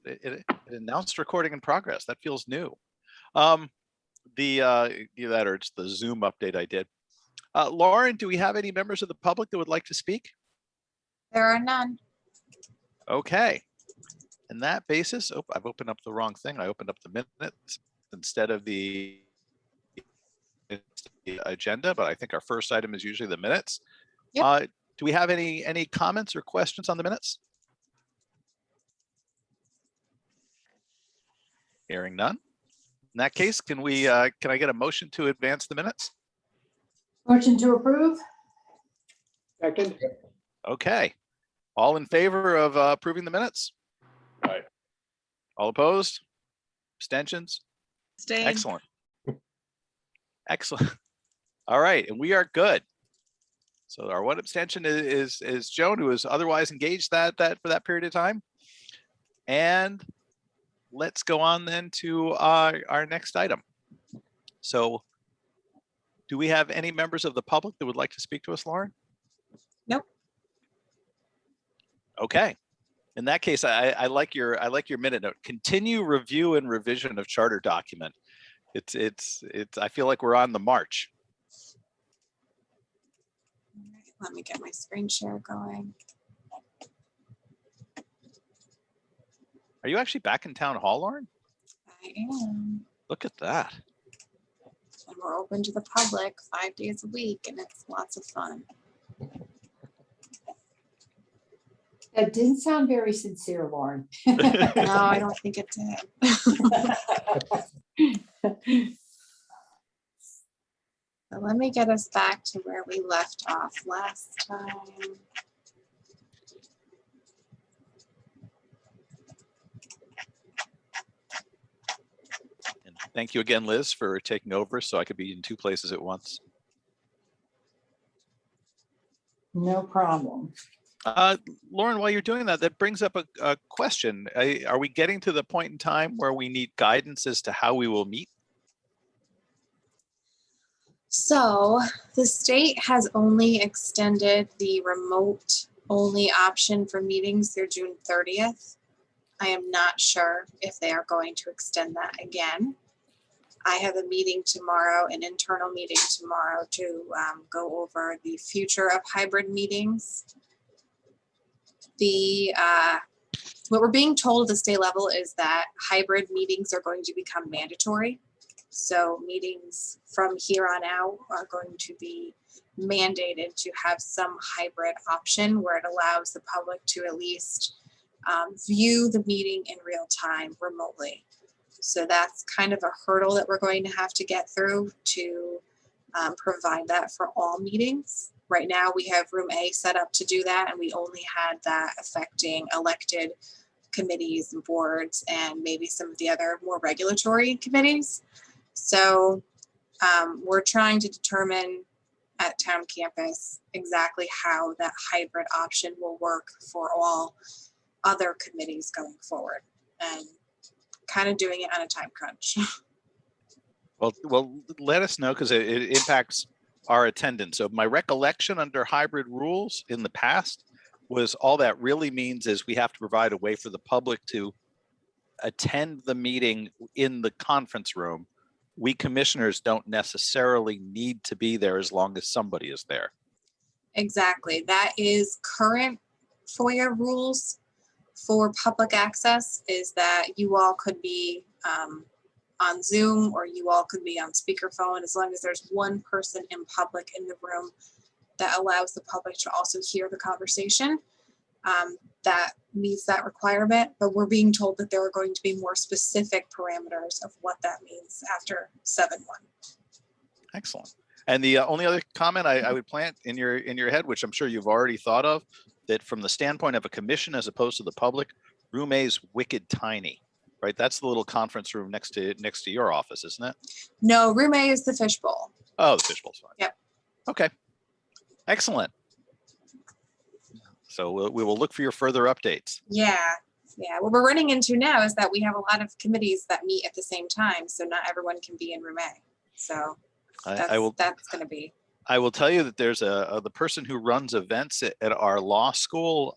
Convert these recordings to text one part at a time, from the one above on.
It announced recording in progress. That feels new. That or it's the Zoom update I did. Lauren, do we have any members of the public that would like to speak? There are none. Okay. In that basis, I've opened up the wrong thing. I opened up the minutes instead of the agenda, but I think our first item is usually the minutes. Yep. Do we have any comments or questions on the minutes? Hearing none. In that case, can I get a motion to advance the minutes? Motion to approve. Second. Okay. All in favor of approving the minutes? Aye. All opposed? Abstentions? Abstain. Excellent. Excellent. All right, and we are good. So our one abstention is Joan, who is otherwise engaged for that period of time. And let's go on then to our next item. So do we have any members of the public that would like to speak to us, Lauren? Nope. Okay. In that case, I like your minute note. Continue review and revision of charter document. It's I feel like we're on the march. Let me get my screen share going. Are you actually back in town hall, Lauren? I am. Look at that. And we're open to the public 5 days a week, and it's lots of fun. That didn't sound very sincere, Lauren. No, I don't think it did. So let me get us back to where we left off last time. And thank you again, Liz, for taking over so I could be in two places at once. No problem. Lauren, while you're doing that, that brings up a question. Are we getting to the point in time where we need guidance as to how we will meet? So the state has only extended the remote only option for meetings through June 30th. I am not sure if they are going to extend that again. I have a meeting tomorrow, an internal meeting tomorrow to go over the future of hybrid meetings. What we're being told at the state level is that hybrid meetings are going to become mandatory. So meetings from here on out are going to be mandated to have some hybrid option where it allows the public to at least view the meeting in real time remotely. So that's kind of a hurdle that we're going to have to get through to provide that for all meetings. Right now we have room A set up to do that, and we only had that affecting elected committees and boards and maybe some of the other more regulatory committees. So we're trying to determine at town campus exactly how that hybrid option will work for all other committees going forward, and kind of doing it on a time crunch. Well, let us know, because it impacts our attendance. So my recollection under hybrid rules in the past was all that really means is we have to provide a way for the public to attend the meeting in the conference room. We commissioners don't necessarily need to be there as long as somebody is there. Exactly. That is current FOIA rules for public access, is that you all could be on Zoom or you all could be on speakerphone, as long as there's one person in public in the room that allows the public to also hear the conversation. That meets that requirement, but we're being told that there are going to be more specific parameters of what that means after 7/1. Excellent. And the only other comment I would plant in your head, which I'm sure you've already thought of, that from the standpoint of a commission as opposed to the public, room A is wicked tiny, right? That's the little conference room next to your office, isn't it? No, room A is the fishbowl. Oh, the fishbowl's fine. Yep. Okay. Excellent. So we will look for your further updates. Yeah. What we're running into now is that we have a lot of committees that meet at the same time, so not everyone can be in room A. So that's going to be I will tell you that there's the person who runs events at our law school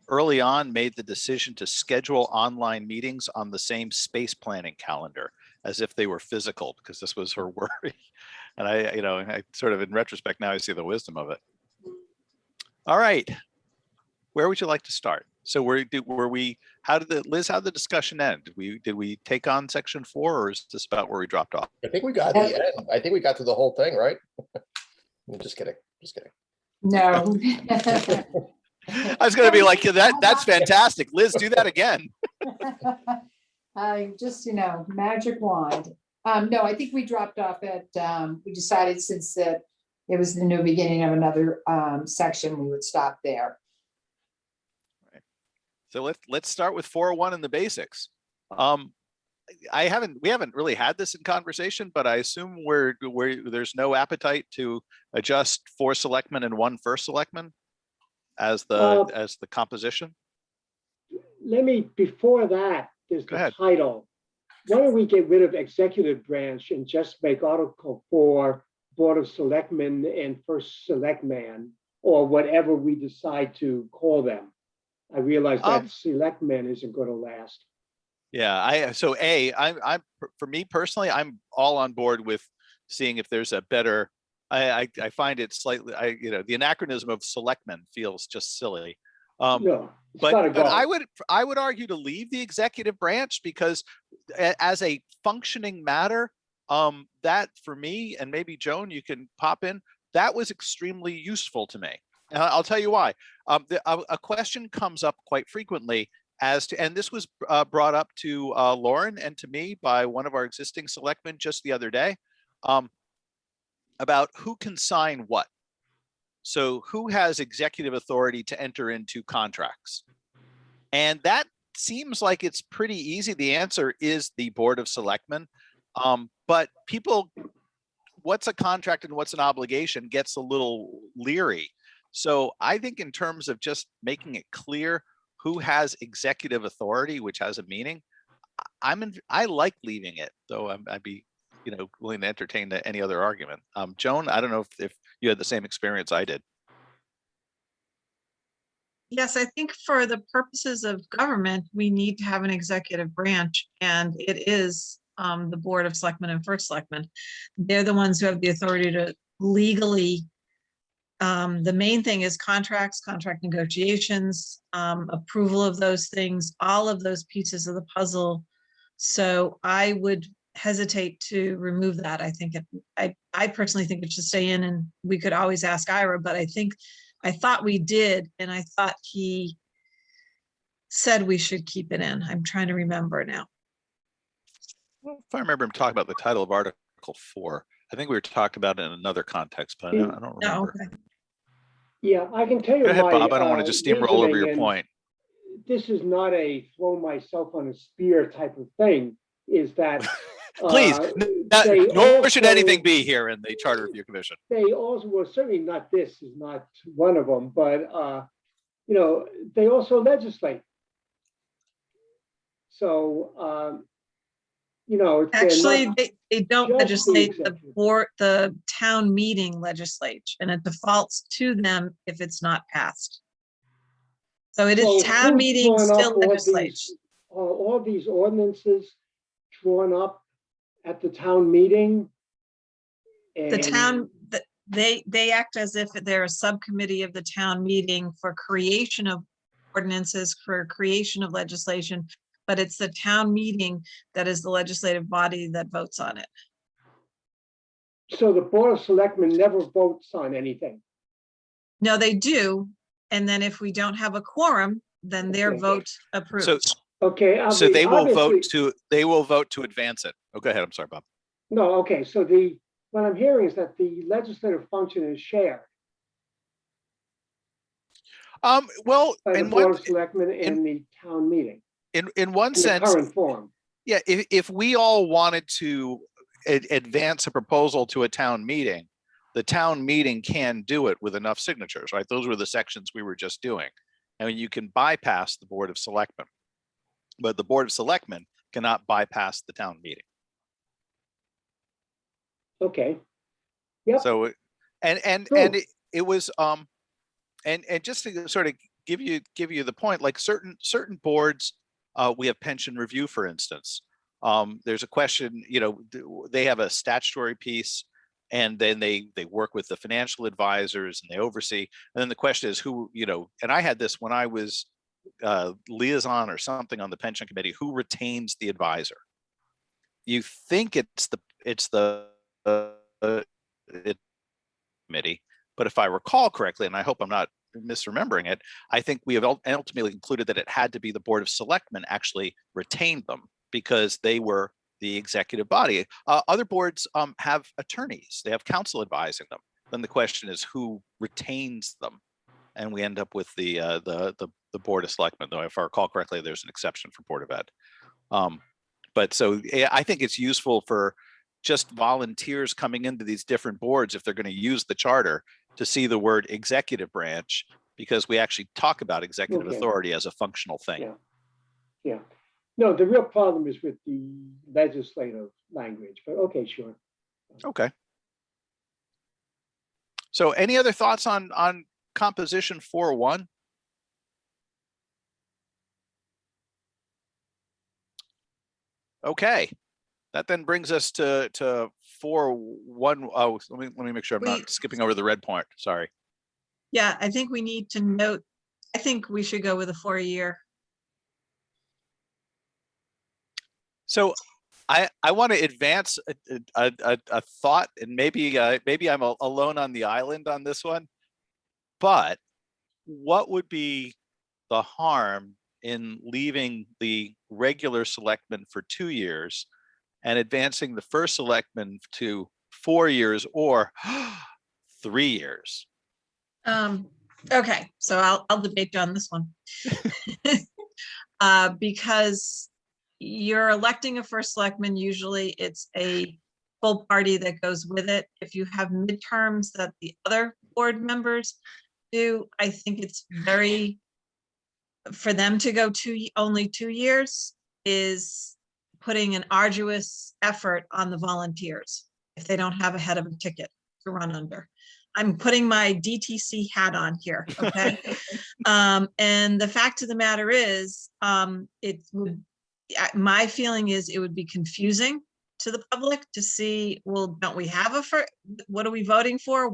early on made the decision to schedule online meetings on the same space planning calendar as if they were physical, because this was her worry. And I sort of in retrospect now I see the wisdom of it. All right, where would you like to start? So how did the discussion end? Did we take on section 4, or is this about where we dropped off? I think we got the end. I think we got to the whole thing, right? I'm just kidding. Just kidding. No. I was going to be like, that's fantastic. Liz, do that again. I just, magic wand. No, I think we dropped off at, we decided since it was the new beginning of another section, we would stop there. Right. So let's start with 401 and the basics. We haven't really had this in conversation, but I assume where there's no appetite to adjust 4 selectmen and 1 first selectman as the composition. Before that, there's the title. Why don't we get rid of executive branch and just make Article 4 Board of Selectmen and First Selectman, or whatever we decide to call them? I realize that Selectmen isn't going to last. Yeah, I'm for me personally, I'm all on board with seeing if there's a better. I find it slightly, the anachronism of selectmen feels just silly. No, but I would argue to leave the executive branch, because as a functioning matter, that for me, and maybe Joan, you can pop in, that was extremely useful to me. And I'll tell you why. A question comes up quite frequently as to, and this was brought up to Lauren and to me by one of our existing selectmen just the other day, about who can sign what. So who has executive authority to enter into contracts? And that seems like it's pretty easy. The answer is the Board of Selectmen. But people, what's a contract and what's an obligation gets a little leery. So I think in terms of just making it clear who has executive authority, which has a meaning, I like leaving it, though I'd be willing to entertain any other argument. Joan, I don't know if you had the same experience I did. Yes, I think for the purposes of government, we need to have an executive branch, and it is the Board of Selectmen and First Selectmen. They're the ones who have the authority to legally, the main thing is contracts, contract negotiations, approval of those things, all of those pieces of the puzzle. So I would hesitate to remove that. I personally think it should stay in, and we could always ask Ira, but I thought we did, and I thought he said we should keep it in. I'm trying to remember now. Well, if I remember him talking about the title of Article 4, I think we were talking about it in another context, but I don't remember. No, okay. Yeah, I can tell you. Go ahead, Bob. I don't want to just steamroll over your point. This is not a throw myself on a spear type of thing. Is that please? Nor should anything be here in the Charter Review Commission. They also, well, certainly not. This is not one of them, but they also legislate. So actually, they don't legislate. The town meeting legislates, and it defaults to them if it's not passed. So it is town meeting still legislates. All these ordinances drawn up at the town meeting. And the town, they act as if they're a subcommittee of the town meeting for creation of ordinances, for creation of legislation, but it's the town meeting that is the legislative body that votes on it. So the Board of Selectmen never votes on anything? No, they do. And then if we don't have a quorum, then their vote approves. So they will vote to advance it. Oh, go ahead. I'm sorry, Bob. No, okay. So what I'm hearing is that the legislative function is shared. Well, by the Board of Selectmen and the town meeting. In one sense, current form. Yeah, if we all wanted to advance a proposal to a town meeting, the town meeting can do it with enough signatures, right? Those were the sections we were just doing. And you can bypass the Board of Selectmen, but the Board of Selectmen cannot bypass the town meeting. Okay. Yep. So, And Cool. it was and just to sort of give you the point, like certain boards, we have pension review, for instance. There's a question, they have a statutory piece, and then they work with the financial advisors and they oversee. And then the question is who, and I had this when I was liaison or something on the pension committee, who retains the advisor? You think it's the committee, but if I recall correctly, and I hope I'm not misremembering it, I think we have ultimately concluded that it had to be the Board of Selectmen actually retained them because they were the executive body. Other boards have attorneys, they have counsel advising them. Then the question is who retains them, and we end up with the Board of Selectmen. Though if I recall correctly, there's an exception for Board of Ed. But so I think it's useful for just volunteers coming into these different boards, if they're going to use the charter, to see the word executive branch, because we actually talk about executive Okay. authority as a functional thing. Yeah. Yeah. No, the real problem is with the legislative language, but okay, sure. Okay. So any other thoughts on composition 4.1? Okay. That then brings us to 4.1. Oh, let me make sure I'm not skipping over the red point. Sorry. Yeah, I think we need to note, I think we should go with a 4-year. So I want to advance a thought, and maybe I'm alone on the island on this one, but what would be the harm in leaving the regular selectmen for 2 years and advancing the first selectman to 4 years or 3 years? Okay, so I'll debate on this one. Because you're electing a first selectman, usually it's a full party that goes with it. If you have midterms that the other board members do, I think it's very, for them to go only 2 years is putting an arduous effort on the volunteers if they don't have a head of a ticket to run under. I'm putting my DTC hat on here, okay? And the fact of the matter is, my feeling is it would be confusing to the public to see, well, don't we have what are we voting for?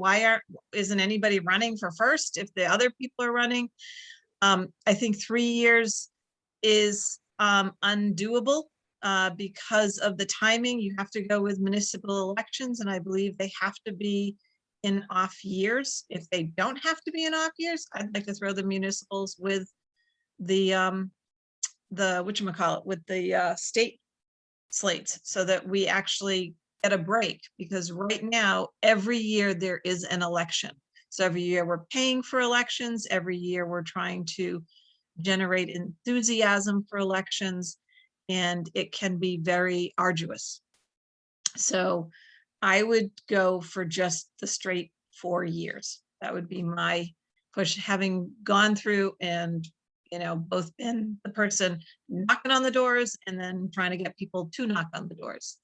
Isn't anybody running for first if the other people are running? I think 3 years is undoable because of the timing. You have to go with municipal elections, and I believe they have to be in off years. If they don't have to be in off years, I'd like to throw the municipals with the whatchamacallit, with the state slates, so that we actually get a break, because right now, every year there is an election. So every year we're paying for elections, every year we're trying to generate enthusiasm for elections, and it can be very arduous. So I would go for just the straight 4 years. That would be my push, having gone through and, both been the person knocking on the doors and then trying to get people to knock on the doors.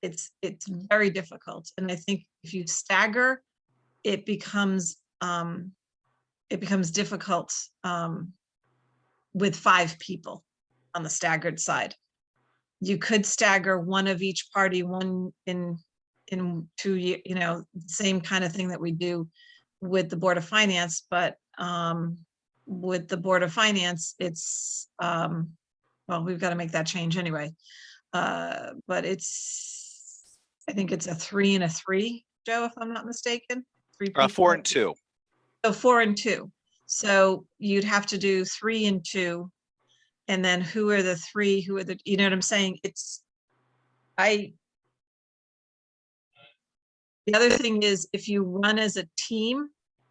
It's very difficult. And I think if you stagger, it becomes difficult with 5 people on the staggered side. You could stagger one of each party, one in 2 years, same kind of thing that we do with the Board of Finance, but with the Board of Finance, it's well, we've got to make that change anyway. But I think it's a 3 and a 3, Joe, if I'm not mistaken. 3 people. 4 and 2. So 4 and 2. So you'd have to do 3 and 2. And then who are the 3? Who are the, you know what I'm saying? The other thing is, if you run as a team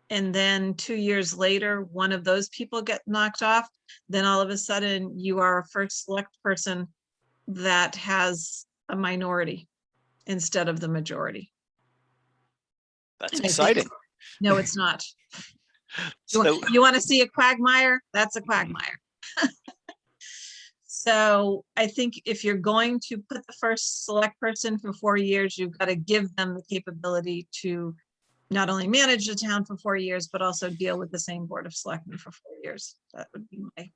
and then 2 years later, one of those people get knocked off, then all of a sudden you are a first select person that has a minority instead of the majority. That's exciting. No, it's not. So You want to see a quagmire? That's a quagmire. So I think if you're going to put the first select person for 4 years, you've got to give them the capability to not only manage the town for 4 years, but also deal with the same Board of Selectmen for 4 years. That would be my,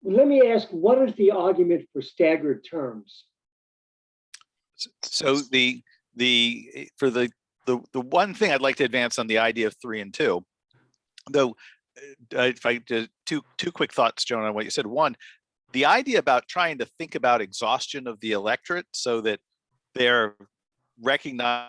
Let me ask, what is the argument for staggered terms? So for the one thing I'd like to advance on the idea of 3 and 2, though, if I did two quick thoughts, Joan, on what you said. One, the idea about trying to think about exhaustion of the electorate so that they're recognized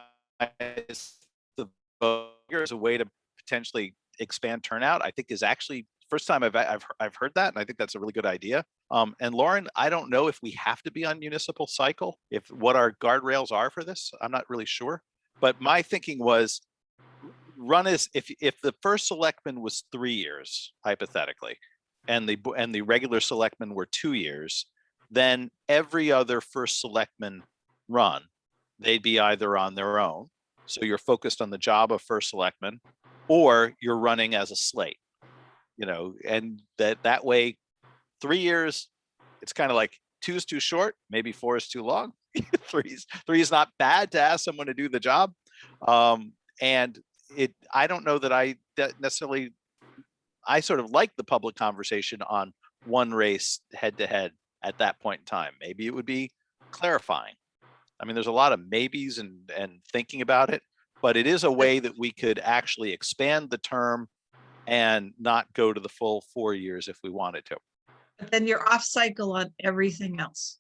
the voter as a way to potentially expand turnout, I think is actually first time I've heard that, and I think that's a really good idea. And Lauren, I don't know if we have to be on municipal cycle, if what our guardrails are for this. I'm not really sure, but my thinking was run as if the first selectman was 3 years hypothetically, and the regular selectmen were 2 years, then every other first selectman run, they'd be either on their own, so you're focused on the job of first selectman, or you're running as a slate, and that way 3 years, it's kind of like 2 is too short, maybe 4 is too long. three is not bad to ask someone to do the job. And I don't know that I necessarily, I sort of like the public conversation on one race head to head at that point in time. Maybe it would be clarifying. I mean, there's a lot of maybes and thinking about it, but it is a way that we could actually expand the term and not go to the full 4 years if we wanted to. but then you're off cycle on everything else.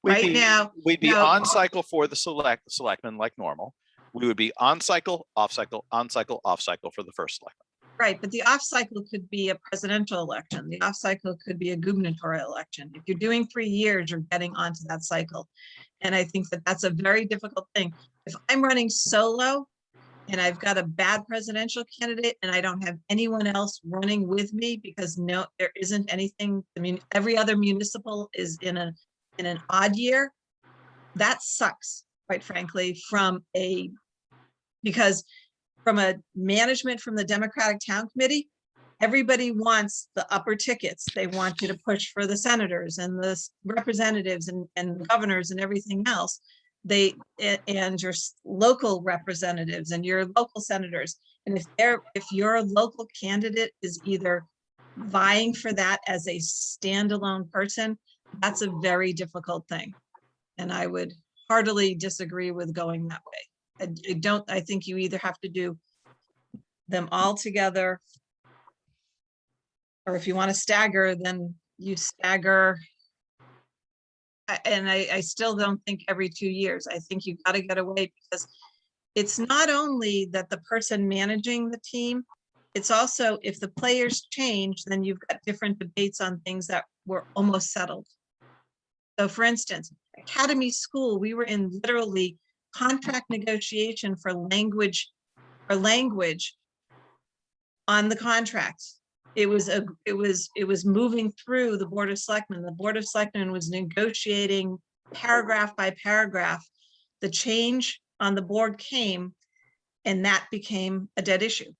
We'd Right be, now, we'd be no. on cycle for the selectmen like normal. We would be on cycle, off cycle, on cycle, off cycle for the first selectman. Right, but the off cycle could be a presidential election. The off cycle could be a gubernatorial election. If you're doing 3 years, you're getting onto that cycle. And I think that that's a very difficult thing. If I'm running solo and I've got a bad presidential candidate and I don't have anyone else running with me because there isn't anything, I mean, every other municipal is in an odd year, that sucks, quite frankly, because from a management from the Democratic Town Committee, everybody wants the upper tickets. They want you to push for the senators and the representatives and governors and everything else. And your local representatives and your local senators. And if your local candidate is either vying for that as a standalone person, that's a very difficult thing. And I would heartily disagree with going that way. I think you either have to do them all together, or if you want to stagger, then you stagger. And I still don't think every 2 years. I think you've got to get away, because it's not only that the person managing the team, it's also if the players change, then you've got different debates on things that were almost settled. So for instance, Academy School, we were in literally contract negotiation for language on the contracts. It was moving through the Board of Selectmen. The Board of Selectmen was negotiating paragraph by paragraph. The change on the board came, and that became a dead issue,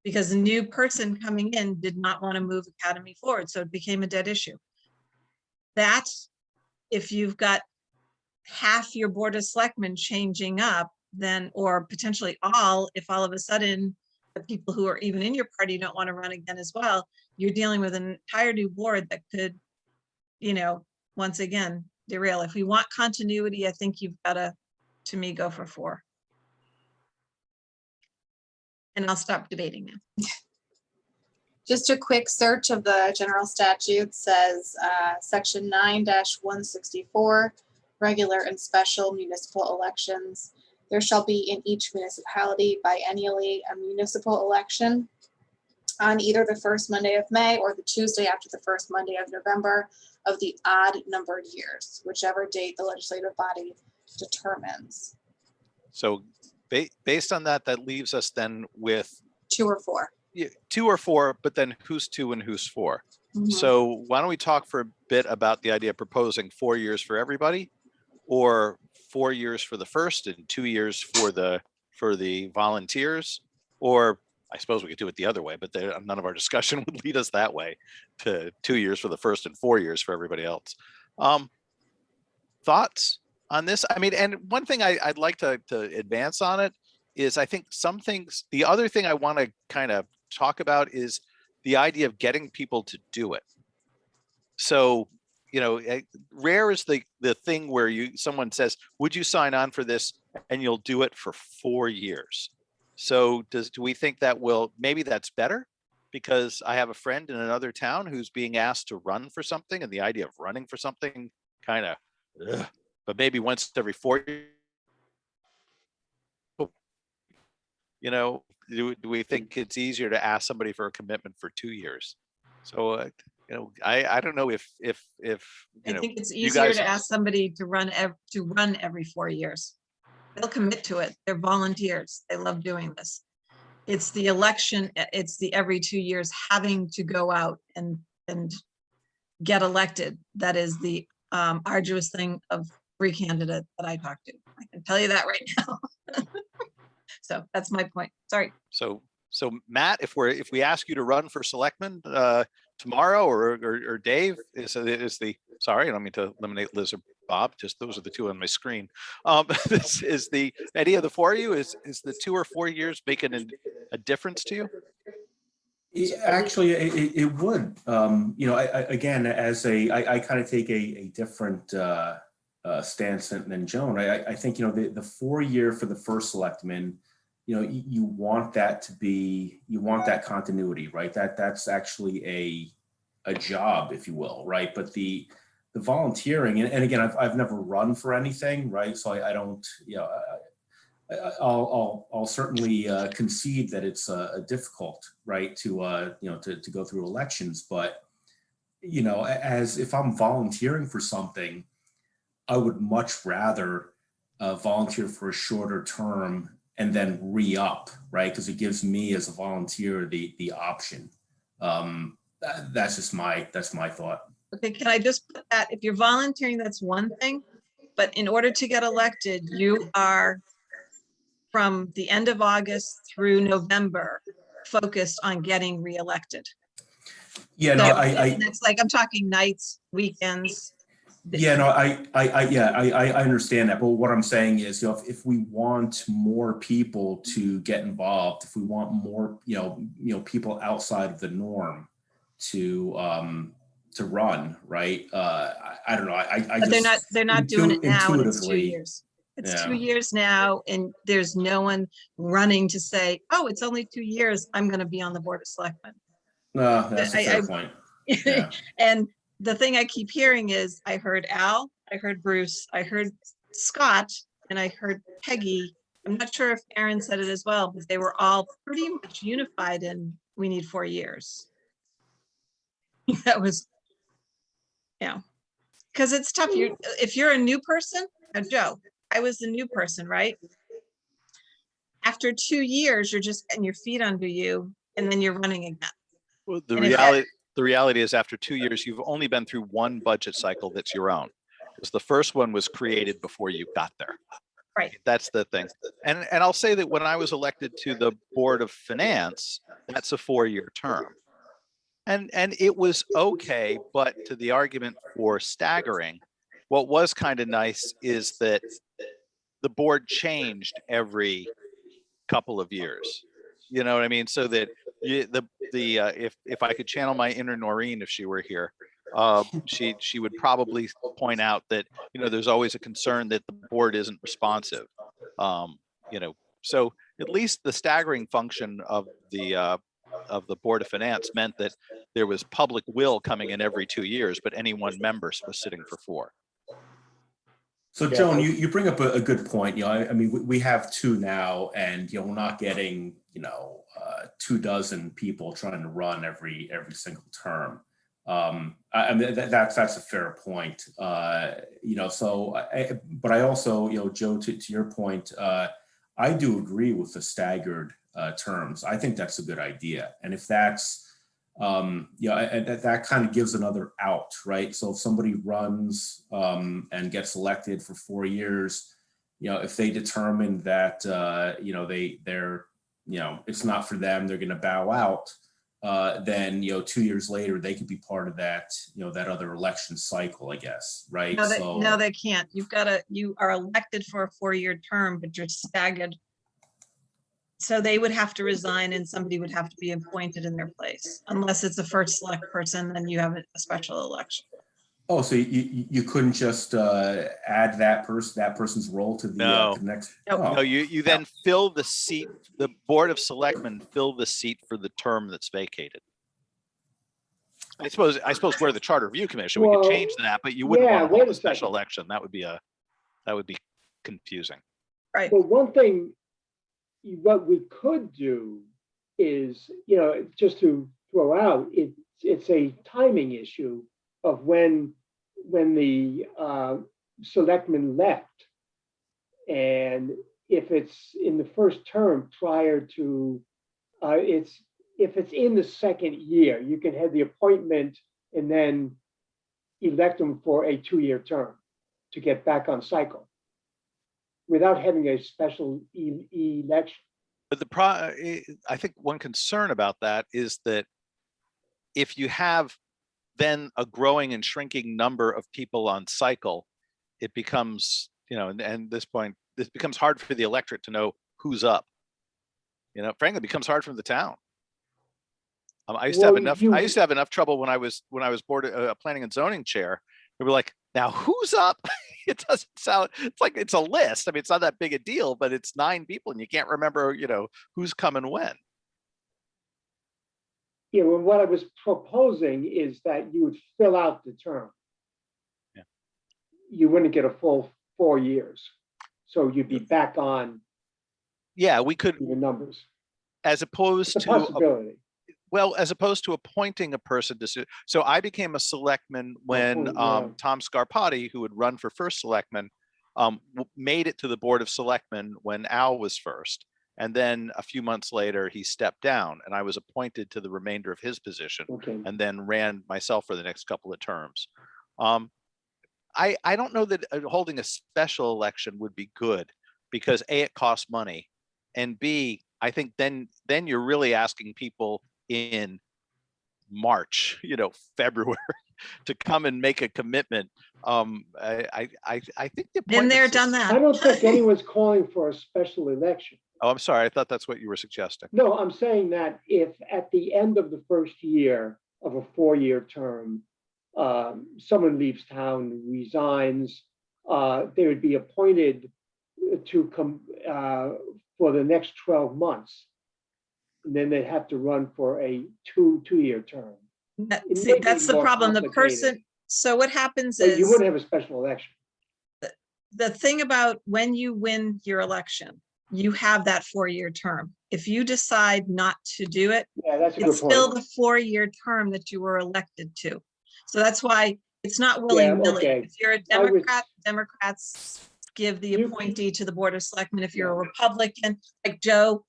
because the new person coming in did not want to move Academy forward, so it became a dead issue. That, if you've got half your Board of Selectmen changing up, then, or potentially all, if all of a sudden the people who are even in your party don't want to run again as well, you're dealing with an entire new board that could, once again, derail. If we want continuity, I think you've got to me, go for 4. And I'll stop debating now. Just a quick search of the general statute says section 9-164, regular and special municipal elections. There shall be in each municipality biennially a municipal election on either the first Monday of May or the Tuesday after the first Monday of November of the odd numbered years, whichever date the legislative body determines. So based on that, that leaves us then with 2 or 4. 2 or 4, but then who's 2 and who's 4? Mhm. So why don't we talk for a bit about the idea of proposing 4 years for everybody, or 4 years for the first and 2 years for the volunteers, or I suppose we could do it the other way, but none of our discussion would lead us that way, to 2 years for the first and 4 years for everybody else. Thoughts on this? I mean, and one thing I'd like to advance on it is I think some things, the other thing I want to kind of talk about is the idea of getting people to do it. So, rare is the thing where someone says, would you sign on for this? And you'll do it for 4 years. So do we think that maybe that's better? Because I have a friend in another town who's being asked to run for something, and the idea of running for something kind of, but maybe once every 4 years, do we think it's easier to ask somebody for a commitment for 2 years? So, I don't know if I think it's you easier guys- to ask somebody to run every 4 years. They'll commit to it. They're volunteers. They love doing this. It's the election, it's the every 2 years having to go out and get elected. That is the arduous thing of every candidate that I talk to. I can tell you that right now. So that's my point. Sorry. So Matt, if we ask you to run for selectman tomorrow, or Dave sorry, I don't mean to eliminate Liz or Bob, just those are the two on my screen. This is any of the four of you, is the 2 or 4 years making a difference to you? Actually, it would. Again, I kind of take a different stance than Joan. I think the 4 year for the first selectman, you want that to be, you want that continuity, right? That's actually a job, if you will, right? But the volunteering, and again, I've never run for anything, right? So I don't, I'll certainly concede that it's difficult, right, to go through elections. But as if I'm volunteering for something, I would much rather volunteer for a shorter term and then re-up, right? Because it gives me as a volunteer the option. That's my thought. Okay, can I just put that, if you're volunteering, that's one thing, but in order to get elected, you are from the end of August through November focused on getting reelected. Yeah, no, It's like, I'm talking nights, weekends. Yeah, no, I understand that. But what I'm saying is, if we want more people to get involved, if we want more, people outside of the norm to run, right? I don't know. But they're not doing it now, and it's 2 intuitively, years. It's yeah. 2 years now, and there's no one running to say, oh, it's only 2 years, I'm gonna be on the Board of Selectmen. No, that's a fair point. Yeah. And the thing I keep hearing is, I heard Al, I heard Bruce, I heard Scott, and I heard Peggy. I'm not sure if Aaron said it as well, but they were all pretty much unified in, we need 4 years. That was, because it's tough. If you're a new person, Joe, I was the new person, right? After 2 years, you're just getting your feet under you, and then you're running again. Well, And the reality is, after 2 years, you've only been through one budget cycle that's your own, because the first one was created before you got there. Right. That's the thing. And I'll say that when I was elected to the Board of Finance, that's a 4-year term. And it was okay, but to the argument for staggering, what was kind of nice is that the board changed every couple of years. You know what I mean? So that if I could channel my inner Noreen, if she were here, she would probably point out that there's always a concern that the board isn't responsive. So at least the staggering function of the Board of Finance meant that there was public will coming in every 2 years, but any one member was sitting for 4. So Joan, you bring up a good point. I mean, we have 2 now, and we're not getting 24 people trying to run every single term. I mean, that's a fair point. So, but I also, Joe, to your point, I do agree with the staggered terms. I think that's a good idea, and if that's that kind of gives another out, right? So if somebody runs and gets elected for 4 years, if they determine that they're it's not for them, they're going to bow out, then 2 years later they could be part of that that other election cycle, I guess, right? No, they can't. You are elected for a 4-year term, but you're staggered So they would have to resign and somebody would have to be appointed in their place, unless it's a first select person, then you have a special election. Oh, so you couldn't just add that person's role to the, No. to the next? Nope. Oh. No, you then fill the seat, the Board of Selectmen fill the seat for the term that's vacated. I suppose we're the Charter Review Commission, we could Well, change that, but you wouldn't yeah, want to wait hold a a special second. election. That would be confusing. Right. But one thing, what we could do is, just to throw out, it's a timing issue of when the selectmen left. And if it's in the first term prior to, if it's in the second year, you can have the appointment and then elect them for a 2-year term to get back on cycle without having a special election. But I think one concern about that is that if you have then a growing and shrinking number of people on cycle, it becomes, and this point, this becomes hard for the electorate to know who's up. Frankly, it becomes hard for the town. I used to have enough trouble when I was board planning and zoning chair. They were like, now who's up? It doesn't sound, it's like it's a list. I mean, it's not that big a deal, but it's 9 people and you can't remember, who's coming when. And what I was proposing is that you would fill out the term. Yeah. You wouldn't get a full 4 years. So you'd be back on. Yeah, we could, the numbers. as opposed It's a to possibility. as opposed to appointing a person to, so I became a selectman when Tom Scarpati, who would run for first selectman, made it to the Board of Selectmen when Al was first. And then a few months later, he stepped down and I was appointed to the remainder of his position and then ran myself for the next couple of terms. I don't know that holding a special election would be good because A, it costs money, and B, I think then you're really asking people in March, February to come and make a commitment. I think the Been there, done I that. don't think anyone's calling for a special election. Oh, I'm sorry. I thought that's what you were suggesting. No, I'm saying that if at the end of the first year of a 4-year term, someone leaves town, resigns, they would be appointed to come for the next 12 months. And then they'd have to run for a two-year term. See, that's the problem. The person, so what happens is you wouldn't have a special election. the thing about when you win your election, you have that 4-year term. If you decide not to do it, Yeah, that's a good it's point. still the 4-year term that you were elected to. So that's why it's not willy-nilly. okay. If you're a Democrat, Democrats give the appointee to the Board of Selectmen. If you're a Republican, like Joe,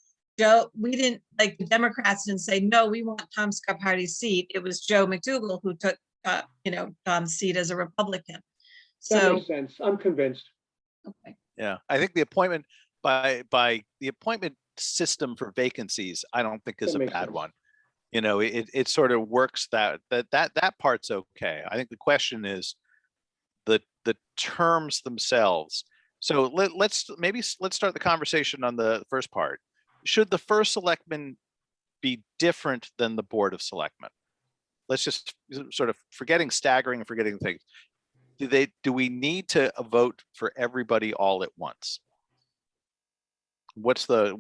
we didn't, like the Democrats didn't say, no, we want Tom Scarpati's seat. It was Joe McDougal who took, Tom's seat as a Republican. That So, makes sense. I'm convinced. okay. Yeah, I think the appointment by the appointment system for vacancies, I don't think is That a makes bad sense. one. It sort of works that part's okay. I think the question is the terms themselves. So let's start the conversation on the first part. Should the first selectman be different than the Board of Selectmen? Let's just sort of forgetting staggering and forgetting things. Do we need to vote for everybody all at once? What's the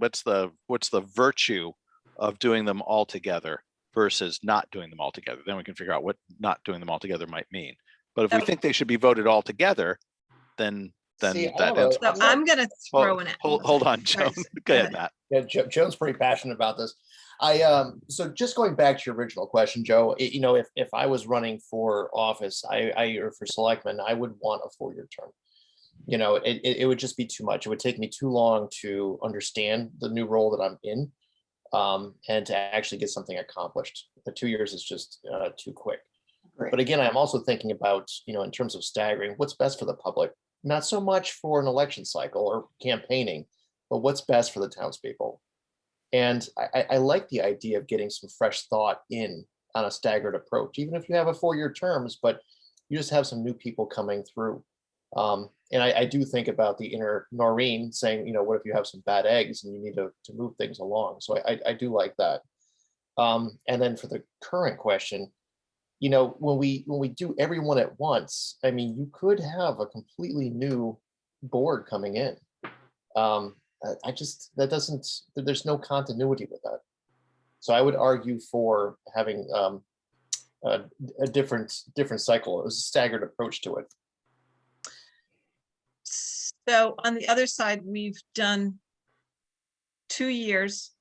virtue of doing them all together versus not doing them all together? Then we can figure out what not doing them all together might mean. But if we think they should be voted all together, then See, I that don't ends. know. So I'm gonna throw an. Hold on, Joan. Go ahead, Matt. Yeah, Joe's pretty passionate about this. So just going back to your original question, Joe, if I was running for office, or for selectman, I would want a 4-year term. It would just be too much. It would take me too long to understand the new role that I'm in, and to actually get something accomplished. The 2 years is just too quick. But again, I'm also thinking about, in terms of staggering, what's best for the public, not so much for an election cycle or campaigning, but what's best for the townspeople. And I like the idea of getting some fresh thought in on a staggered approach, even if you have a 4-year terms, but you just have some new people coming through. And I do think about the inner Noreen saying, you know, what if you have some bad eggs and you need to move things along? So I do like that. And then for the current question, you know, when we do everyone at once, I mean, you could have a completely new board coming in. There's no continuity with that. So I would argue for having a different cycle. It was a staggered approach to it. So on the other side, we've done 2 years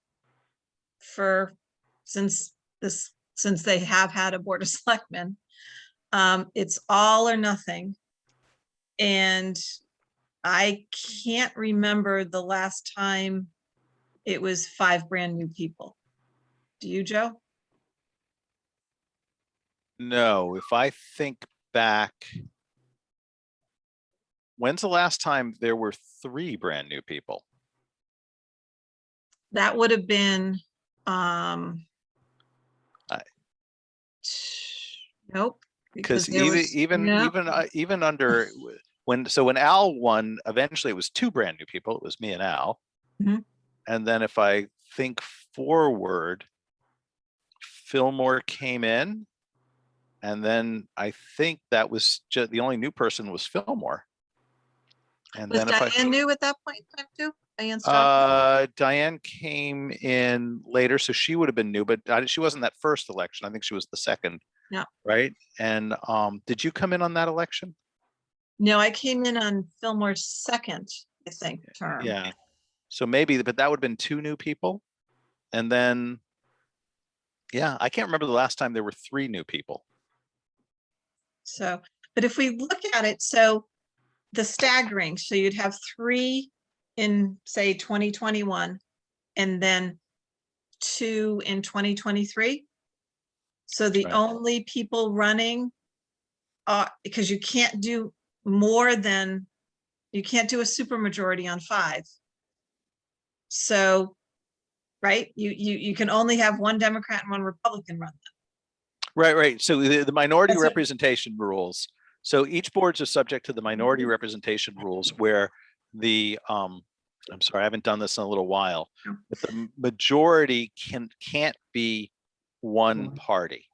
since they have had a board of selectmen. It's all or nothing. And I can't remember the last time it was 5 brand new people. Do you, Joe? No, if I think back, when's the last time there were 3 brand new people? That would have been, nope. Because there was- no. even under when Al won, eventually it was 2 brand new people. It was me and Al. Mhm. And then if I think forward, Fillmore came in, and then I think that was just the only new person was Fillmore. And Was then if Diane new at that point in time too? Diane Diane came in later, so she would have been new, but she wasn't that first election. I think she was the second. Yeah. Right. And did you come in on that election? No, I came in on Fillmore's second, I think, term. Yeah. So maybe, but that would have been 2 new people. And then, yeah, I can't remember the last time there were 3 new people. So, but if we look at it, so the staggering, so you'd have 3 in, say, 2021, and then 2 in 2023. So the Right. only people running, because you can't do you can't do a supermajority on 5. So, right, you can only have 1 Democrat and 1 Republican run them. Right. So the minority That's it. representation rules. So each boards are subject to the minority representation rules, where the I'm sorry, I haven't done this in a little while, but the majority can't be 1 party.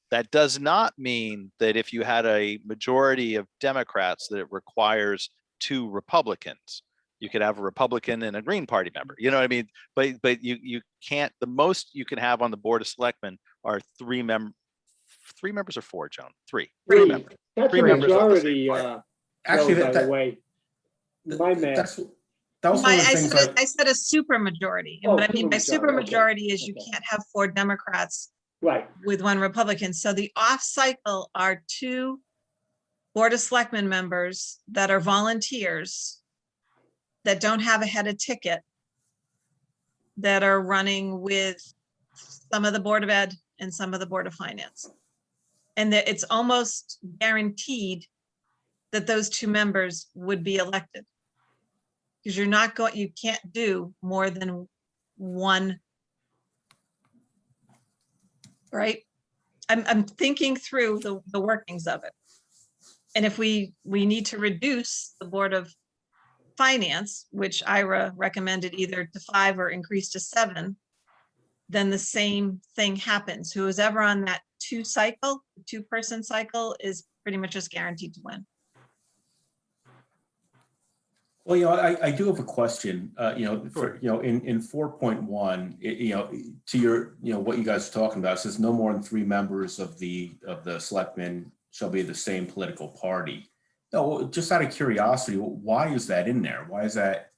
That does not mean that if you had a majority of Democrats that it requires 2 Republicans. You could have a Republican and a Green Party member. You know what I mean? But you can't. The most you can have on the Board of Selectmen are 3 members or 4, Joan? 3 members. That's 3 a members of the majority, same Actually, Joe, by the way. My math. That was one of the things I said a super majority. And Oh, what I mean by super supermajority, okay, majority is you okay. can't have 4 Democrats Right. with 1 Republican. So the off cycle are 2 Board of Selectmen members that are volunteers that don't have a headed ticket, that are running with some of the Board of Ed and some of the Board of Finance. And that it's almost guaranteed that those 2 members would be elected. Because you can't do more than 1. Right? I'm thinking through the workings of it. And if we need to reduce the Board of Finance, which Ira recommended either to 5 or increase to 7, then the same thing happens. Who is ever on that 2-person cycle is pretty much just guaranteed to win. Well, I do have a question, in 4.1, to your, what you guys are talking about, it says no more than 3 members of the selectmen shall be the same political party. No, just out of curiosity, why is that in there? Why is that?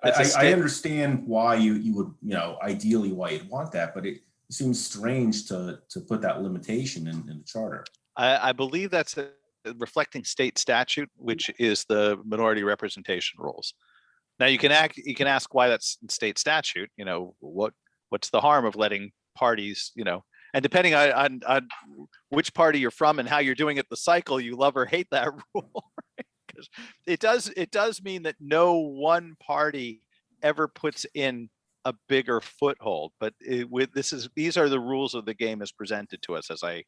I understand why you would, ideally why you'd want that, but it seems strange to put that limitation in the charter. I believe that's reflecting state statute, which is the minority representation rules. Now you can ask why that's in state statute. What's the harm of letting parties, and depending on which party you're from and how you're doing it the cycle, you love or hate that rule. Because it does mean that no one party ever puts in a bigger foothold. But these are the rules of the game as presented to us as I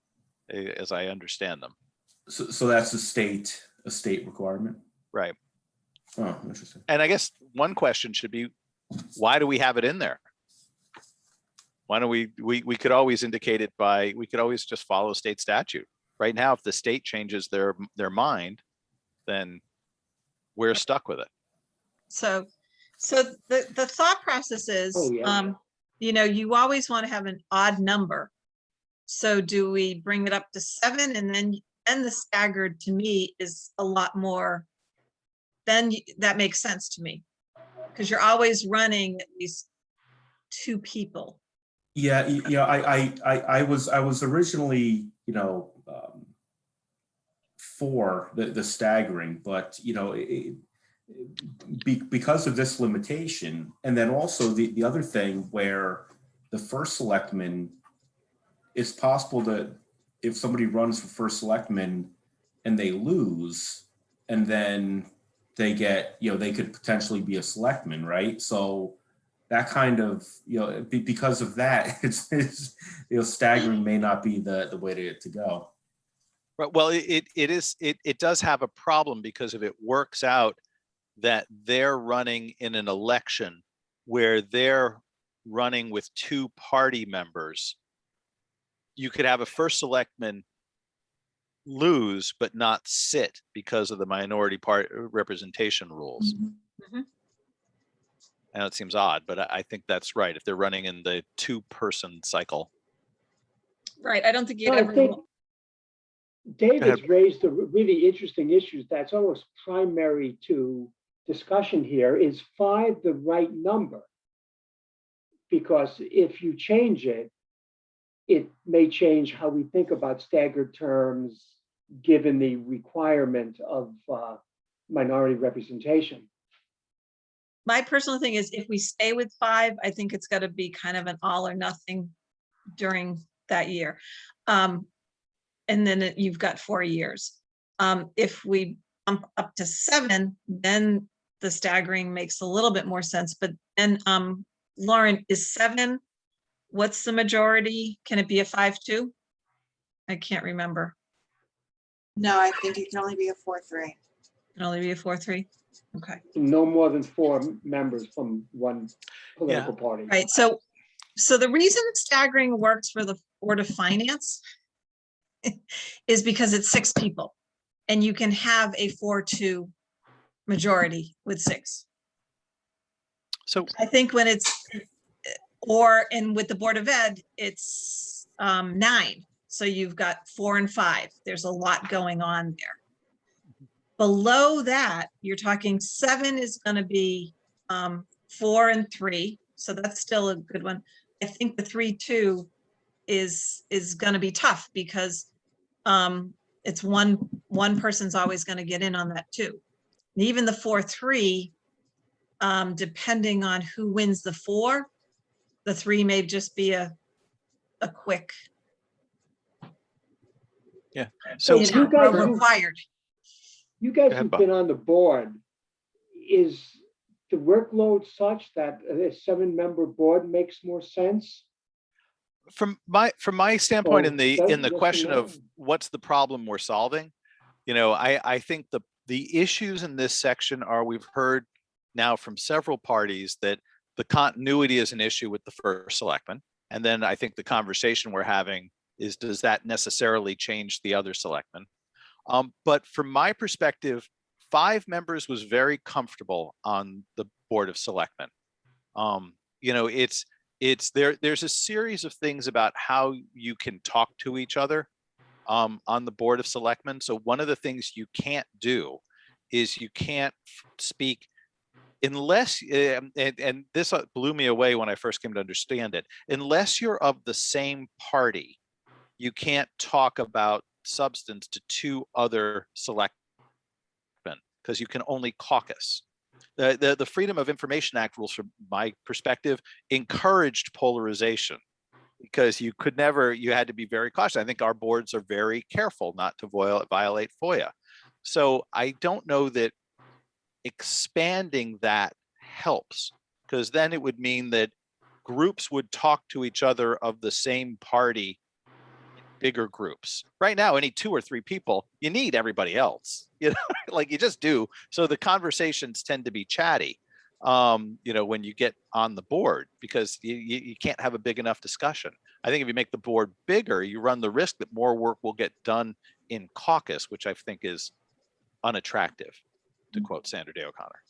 understand them. So that's a state requirement? Right. Oh, interesting. And I guess one question should be, why do we have it in there? Why don't we could always indicate it by, we could always just follow state statute. Right now, if the state changes their mind, then we're stuck with it. So the thought process is, Oh, yeah. you know, you always want to have an odd number. So do we bring it up to 7, and then the staggered to me is a lot more, then that makes sense to me. Because you're always running at least 2 people. Yeah, I was originally, for the staggering, but because of this limitation, and then also the other thing where the first selectman, it's possible that if somebody runs for first selectman and they lose, and then they get, they could potentially be a selectman, right? So that kind of, because of that, it's staggering may not be the way to go. Right. Well, it does have a problem, because if it works out that they're running in an election where they're running with 2 party members, you could have a first selectman lose but not sit because of the minority part representation rules. Mhm. And it seems odd, but I think that's right. If they're running in the 2-person cycle. Right, I don't think you'd No, I ever. think David's ahead. raised a really interesting issue that's almost primary to discussion here. Is 5 the right number? Because if you change it, it may change how we think about staggered terms, given the requirement of minority representation. My personal thing is, if we stay with 5, I think it's got to be kind of an all or nothing during that year. And then you've got 4 years. If we bump up to 7, then the staggering makes a little bit more sense. But then, Lauren, is 7, what's the majority? Can it be a 5-2? I can't remember. No, I think it can only be a 4-3. Can only be a 4-3? Okay. No more than 4 members from one political party. Right, so the reason staggering works for the Board of Finance is because it's 6 people, and you can have a 4-2 majority with 6. So I think when it's, and with the Board of Ed, it's 9. So you've got 4 and 5. There's a lot going on there. Below that, you're talking 7 is going to be 4 and 3. So that's still a good one. I think the 3-2 is going to be tough, because it's one person's always going to get in on that too. And even the 4-3, depending on who wins the 4, the 3 may just be a quick. Yeah. So you guys required. You guys ahead, who've Bob. been on the board, is the workload such that a 7-member board makes more sense? from my standpoint, in the yes or question no? of what's the problem we're solving, I think the issues in this section are, we've heard now from several parties that the continuity is an issue with the first selectman. And then I think the conversation we're having is, does that necessarily change the other selectmen? But from my perspective, 5 members was very comfortable on the Board of Selectmen. There's a series of things about how you can talk to each other on the Board of Selectmen. So one of the things you can't do is you can't speak unless, and this blew me away when I first came to understand it, unless you're of the same party, you can't talk about substance to 2 other selectmen, because you can only caucus. The Freedom of Information Act rules, from my perspective, encouraged polarization, because you had to be very cautious. I think our boards are very careful not to violate FOIA. So I don't know that expanding that helps, because then it would mean that groups would talk to each other of the same party bigger groups. Right now, any 2 or 3 people, you need everybody else, you know, like you just do. So the conversations tend to be chatty, you know, when you get on the board, because you can't have a big enough discussion. I think if you make the board bigger, you run the risk that more work will get done in caucus, which I think is unattractive, to quote Sandra Day O'Connor.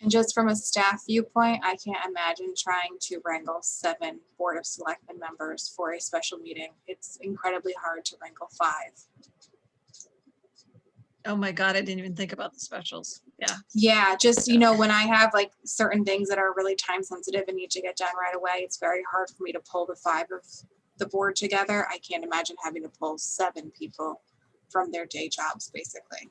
And just from a staff viewpoint, I can't imagine trying to wrangle 7 Board of Selectmen members for a special meeting. It's incredibly hard to wrangle 5. Oh my God, I didn't even think about the specials. Yeah. Yeah, just, you know, when I have like certain things that are really time sensitive and need to get done right away, it's very hard for me to pull the 5 of the board together. I can't imagine having to pull 7 people from their day jobs, basically.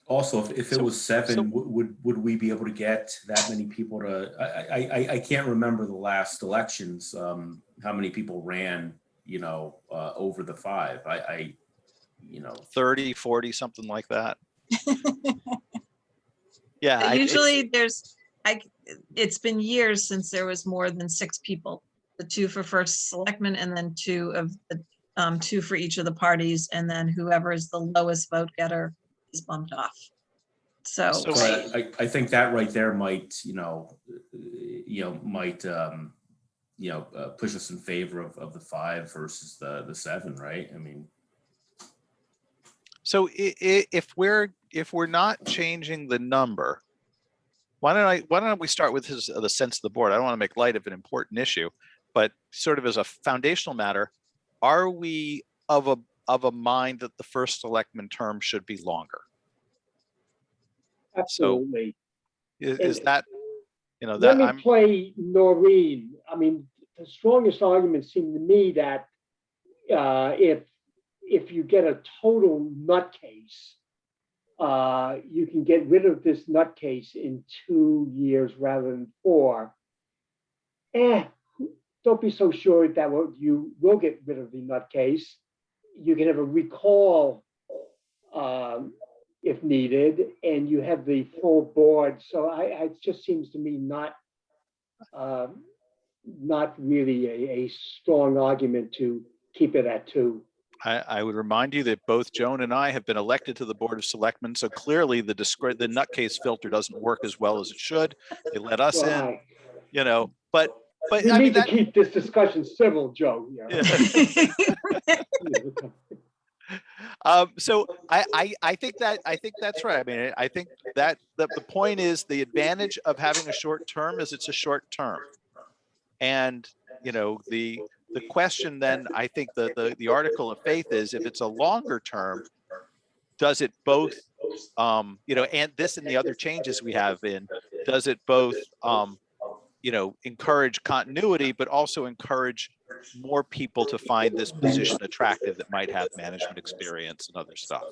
Also, if it was 7, so- would we be able to get that many people to? I can't remember the last elections. How many people ran, you know, over the 5? You know, 30, 40, something like that. Yeah. Usually it's been years since there was more than 6 people, the 2 for first selectman and then 2 of the 2 for each of the parties. And then whoever is the lowest vote getter is bumped off. So I think that right there might, push us in favor of the 5 versus the 7, right? I mean, So if we're not changing the number, why don't we start with the sense of the board? I don't want to make light of an important issue, but sort of as a foundational matter, are we of a mind that the first selectman term should be longer? Absolutely. Is that, you know, Let that me I'm play Noreen. I mean, the strongest argument seemed to me that if you get a total nutcase, you can get rid of this nutcase in 2 years rather than 4. Don't be so sure that you will get rid of the nutcase. You can have a recall if needed, and you have the full board. So it just seems to me not really a strong argument to keep it at 2. I would remind you that both Joan and I have been elected to the Board of Selectmen, so clearly the nutcase filter doesn't work as well as it should. They let us in, you know, but we I need mean, to keep this discussion civil, Joe. Yeah. So I think that's right. I mean, I think that the point is the advantage of having a short term is it's a short term, and you know the question then, I think the article of faith is, if it's a longer term, does it both you know, and this and the other changes we have in, does it both you know, encourage continuity, but also encourage more people to find this position attractive that might have management experience and other stuff.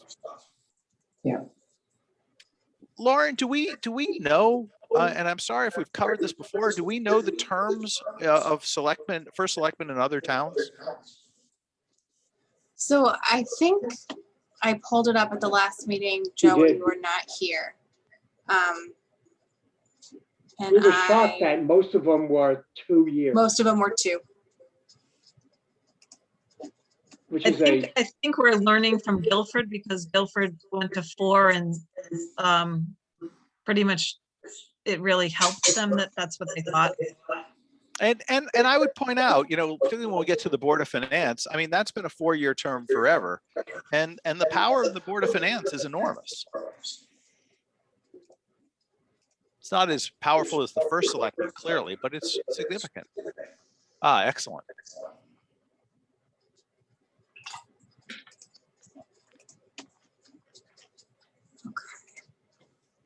Yeah. Lauren, do we know, and I'm sorry if we've covered this before, do we know the terms of selectmen, first selectmen in other towns? So I think I pulled it up at the last meeting, Joe, and you were not here. We were shocked that most of them were 2 years. Most of them were 2. Which I is think we're learning from Guilford, because Guilford went to 4 and pretty much it really helped them that's what they thought. And I would point out, you know, particularly when we get to the Board of Finance, I mean, that's been a 4-year term forever. And the power of the Board of Finance is enormous. It's not as powerful as the first selectman, clearly, but it's significant. Excellent.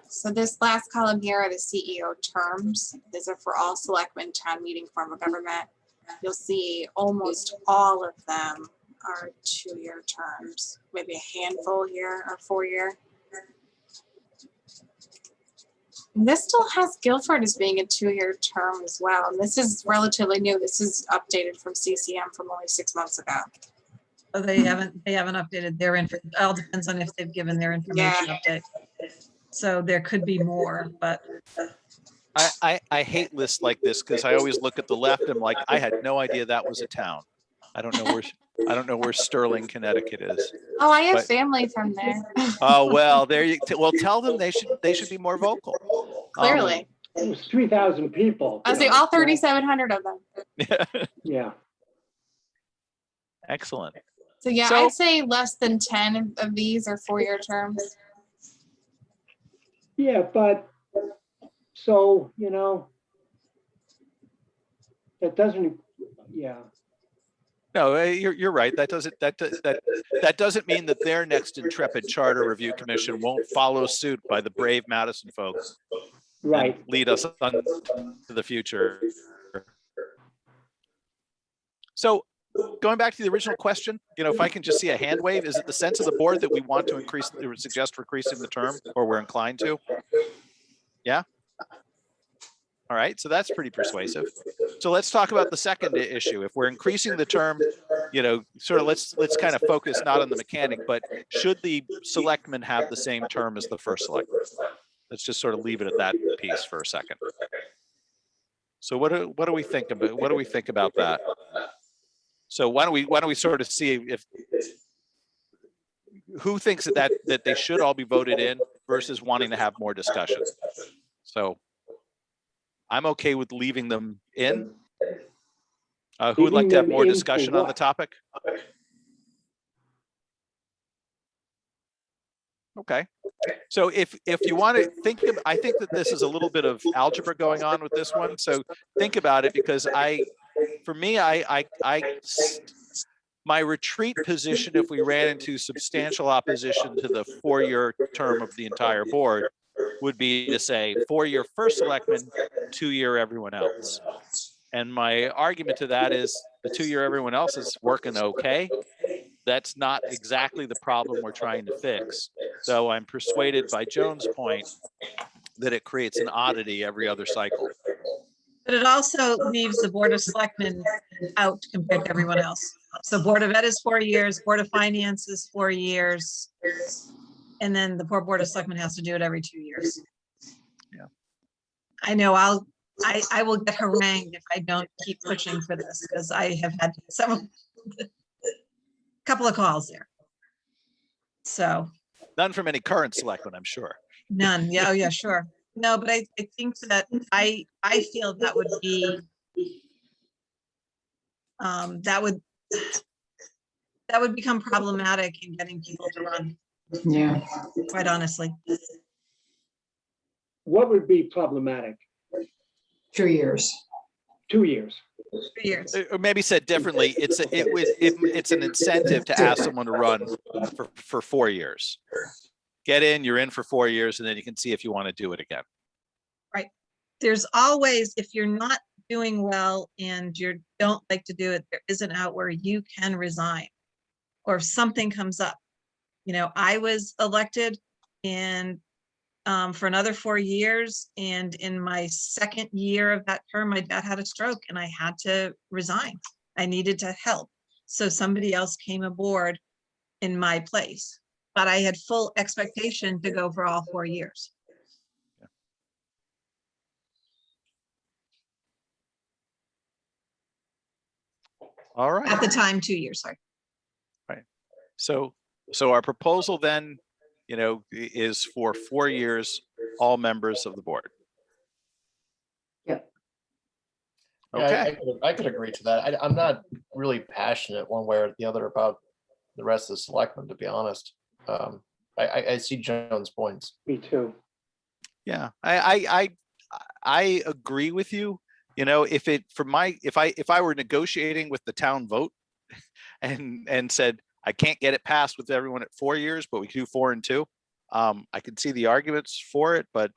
So this last column here are the CEO terms. These are for all selectmen, town meeting, form of government. You'll see almost all of them are 2-year terms, maybe a handful here are 4-year. And this still has Guilford as being a 2-year term as well. And this is relatively new. This is updated from CCM from only 6 months ago. So they haven't updated their info. It all depends on if they've given their information update. So there could be more, but I hate lists like this because I always look at the left and I'm like, I had no idea that was a town. I don't know where Sterling, Connecticut is. Oh, I have But- family from there. Oh, well, there you, well, tell them they should be more vocal. Clearly. It was 3,000 people. I say all 3,700 of them. Yeah. Excellent. So yeah, So- I'd say less than 10 of these are 4-year terms. Yeah, but, so, that doesn't, yeah. No, you're right. That doesn't mean that their next intrepid charter review commission won't follow suit by the brave Madison folks and Right. lead us on to the future. So going back to the original question, if I can just see a hand wave, is it the sense of the board that we want to suggest increasing the term, or we're inclined to? Yeah. All right, so that's pretty persuasive. So let's talk about the second issue. If we're increasing the term, sort of let's kind of focus not on the mechanic, but should the selectmen have the same term as the first selectman? Let's just sort of leave it at that piece for a second. So what do we think about that? So why don't we sort of see if who thinks that they should all be voted in versus wanting to have more discussion. So I'm okay with leaving them in. Who would like to have more discussion on the topic? Okay. So if you want to I think that this is a little bit of algebra going on with this one. So think about it, because my retreat position, if we ran into substantial opposition to the 4-year term of the entire board, would be to say 4-year first selectman, 2-year everyone else. And my argument to that is the 2-year everyone else is working okay. That's not exactly the problem we're trying to fix. Though I'm persuaded by Joan's point that it creates an oddity every other cycle. But it also leaves the Board of Selectmen out compared to everyone else. So Board of Ed is 4 years, Board of Finance is 4 years. And then the poor Board of Selectmen has to do it every 2 years. Yeah. I know I will get harangued if I don't keep pushing for this, because I have had couple of calls there. So. None from any current selectmen, I'm sure. None. Yeah. Oh, yeah, sure. No, but I think that I feel that would be, that would become problematic in getting people to run. Yeah. Quite honestly. What would be problematic? 2 years. 2 years. 2 years. Or maybe said differently, it's an incentive to ask someone to run for 4 years. Get in, you're in for 4 years, and then you can see if you want to do it again. Right. There's always, if you're not doing well and you don't like to do it, there is an out where you can resign, or if something comes up. I was elected and for another 4 years, and in my second year of that term, my dad had a stroke and I had to resign. I needed to help. So somebody else came aboard in my place, but I had full expectation to go for all 4 years. All right. At the time, 2 years, sorry. So our proposal then, is for 4 years, all members of the board. Yep. Yeah, Okay. I could agree to that. I'm not really passionate one way or the other about the rest of the selectmen, to be honest. I see Joan's points. Me too. Yeah, I agree with you. If I were negotiating with the town vote and said, I can't get it passed with everyone at 4 years, but we can do 4 and 2. I can see the arguments for it, but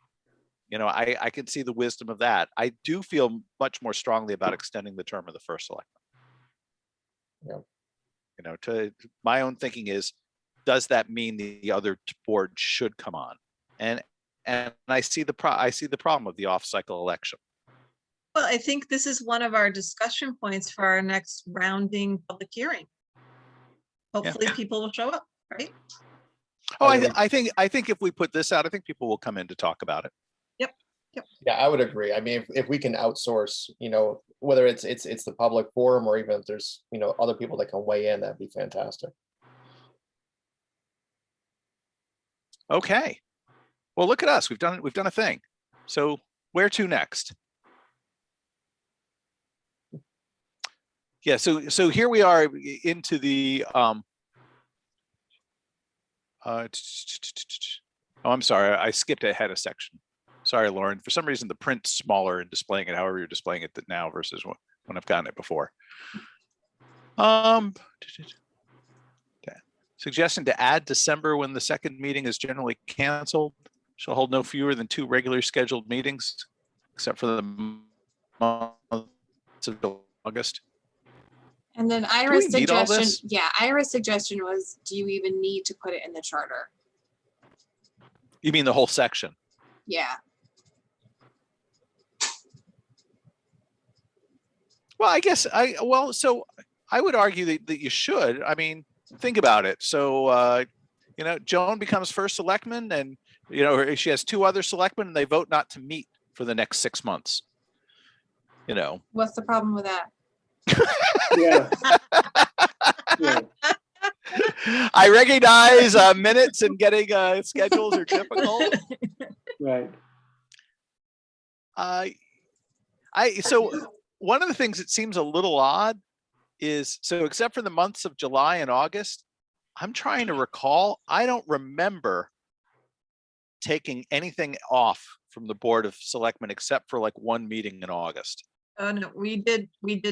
I can see the wisdom of that. I do feel much more strongly about extending the term of the first selectman. Yeah. My own thinking is, does that mean the other board should come on? And I see the problem of the off-cycle election. Well, I think this is one of our discussion points for our next rounding public hearing. Hopefully people will show up, right? Oh, I think if we put this out, I think people will come in to talk about it. Yep. Yeah, I would agree. I mean, if we can outsource, whether it's the public forum or even if there's, other people that can weigh in, that'd be fantastic. Okay. Well, look at us. We've done a thing. So where to next? Yeah, so here we are into the oh, I'm sorry, I skipped ahead a section. Sorry, Lauren. For some reason, the print's smaller and displaying it however you're displaying it now versus when I've gotten it before. Suggestion to add December when the second meeting is generally canceled. Shall hold no fewer than 2 regularly scheduled meetings, except for the month of August. And then we Ira's need all suggestion, this? yeah, Ira's suggestion was, do you even need to put it in the charter? You mean the whole section? Yeah. Well, I guess so I would argue that you should. I mean, think about it. So, Joan becomes first selectman and, she has 2 other selectmen and they vote not to meet for the next 6 months. What's the problem with that? Yeah. Yeah. I recognize minutes and getting schedules are difficult. Right. So one of the things that seems a little odd is, so except for the months of July and August, I'm trying to recall, I don't remember taking anything off from the Board of Selectmen except for like 1 meeting in August. Oh, no, we did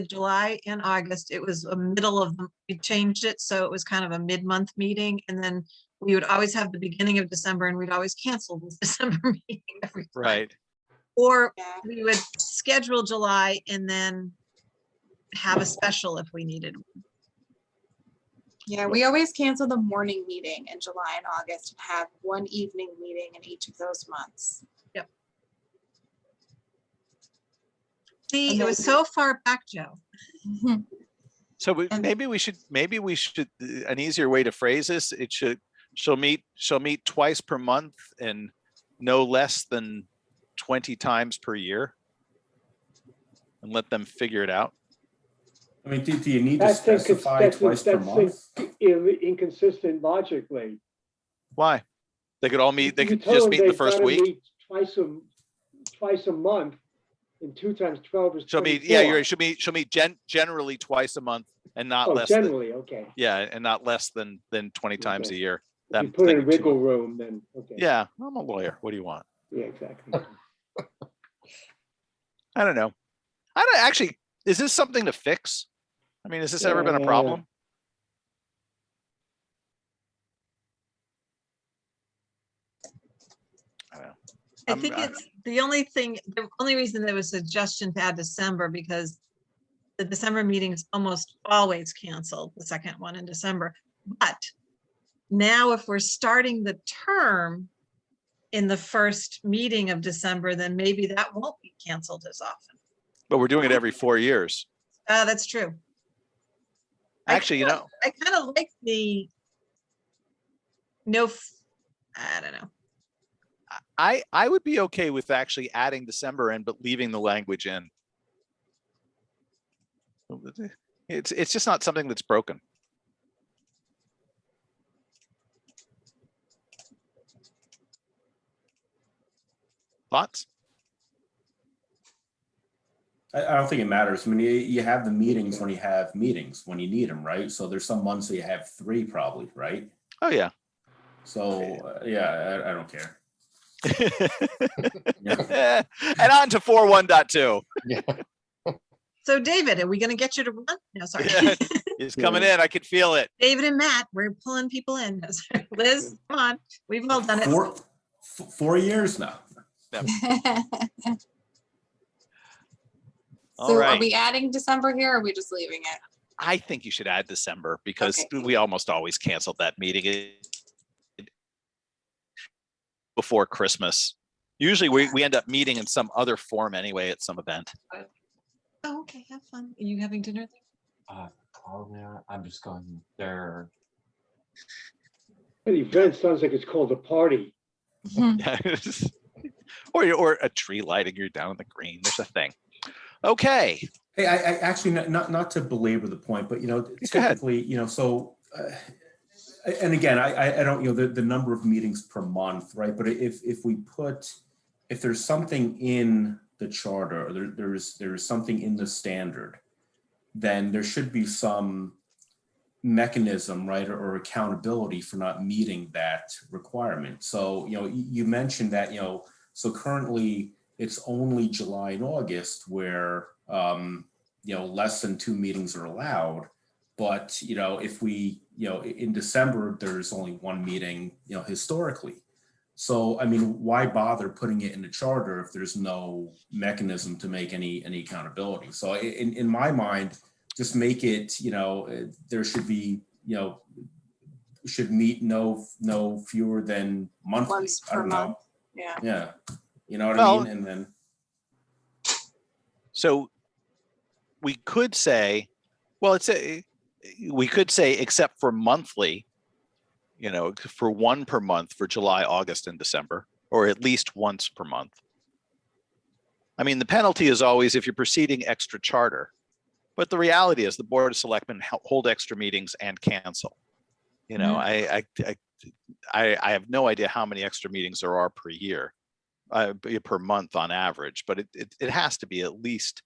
July and August. It was a middle of, we changed it, so it was kind of a mid-month meeting, and then we would always have the beginning of December, and we'd always cancel the December meeting every time. Right. Or Yeah. we would schedule July and then have a special if we needed. Yeah, we always cancel the morning meeting in July and August and have 1 evening meeting in each of those months. See, And it then- was so far back, Joe. So And- maybe we should, an easier way to phrase this, she'll meet twice per month and no less than 20 times per year. And let them figure it out. I mean, do you need to That's specify twice per month? Inconsistent logically. Why? They could all meet, they You could tell just them meet in the they've first gotta week. meet twice a month, and 2 times 12 is She'll meet, 24. yeah, you're right. She'll meet generally twice a month and not Oh, less than, generally, okay. yeah, and not less than 20 times a Okay. year. If you That put in thing, wiggle room, then, okay. yeah, I'm a lawyer. What do you want? Yeah, exactly. I don't know. I don't actually, is this something to fix? I mean, has this ever been a problem? I don't know. I think I'm- it's the only reason there was a suggestion to add December, because the December meeting is almost always canceled, the second one in December. But now if we're starting the term in the first meeting of December, then maybe that won't be canceled as often. But we're doing it every 4 years. That's true. I Actually, I kind of like the I don't know. I would be okay with actually adding December in, but leaving the language in. It's just not something that's broken. Thoughts? I don't think it matters. I mean, you have the meetings when you have meetings, when you need them, right? So there's some months that you have 3 probably, right? Oh, yeah. So, yeah, I don't care. And on to 4.1.2. Yeah. So David, are we going to get you to run? No, sorry. It's coming in. I could feel it. David and Matt, we're pulling people in. No, sorry. Liz, come on. We've all done it. 4 years now. All So are right. we adding December here or are we just leaving it? I think you should add December because Okay. we almost always canceled that meeting before Christmas. Usually we end up meeting in some other form anyway at some event. Oh, okay, have fun. Are you having dinner there? Probably not. I'm just going there. An event sounds like it's called a party. Or a tree lighting, you're down in the green. There's a thing. Okay. Hey, I actually not to belabor the point, but Go ahead. typically, so and again, I don't, the number of meetings per month, right? But if there's something in the charter, or there's something in the standard, then there should be some mechanism, right, or accountability for not meeting that requirement. So, you mentioned that, so currently it's only July and August where, less than 2 meetings are allowed. But, if we, in December, there's only 1 meeting, historically. So, I mean, why bother putting it in the charter if there's no mechanism to make any accountability? So in my mind, just make it, there should be, should meet no fewer than monthly. Once I per don't month. know. Yeah. Yeah. You know what Well, I mean? And then. So we could say, well, we could say except for monthly, for 1 per month for July, August, and December, or at least once per month. I mean, the penalty is always if you're proceeding extra charter, but the reality is the Board of Selectmen hold extra meetings and cancel. I have no idea how many extra meetings there are per year, per month on average, but it has to be at least,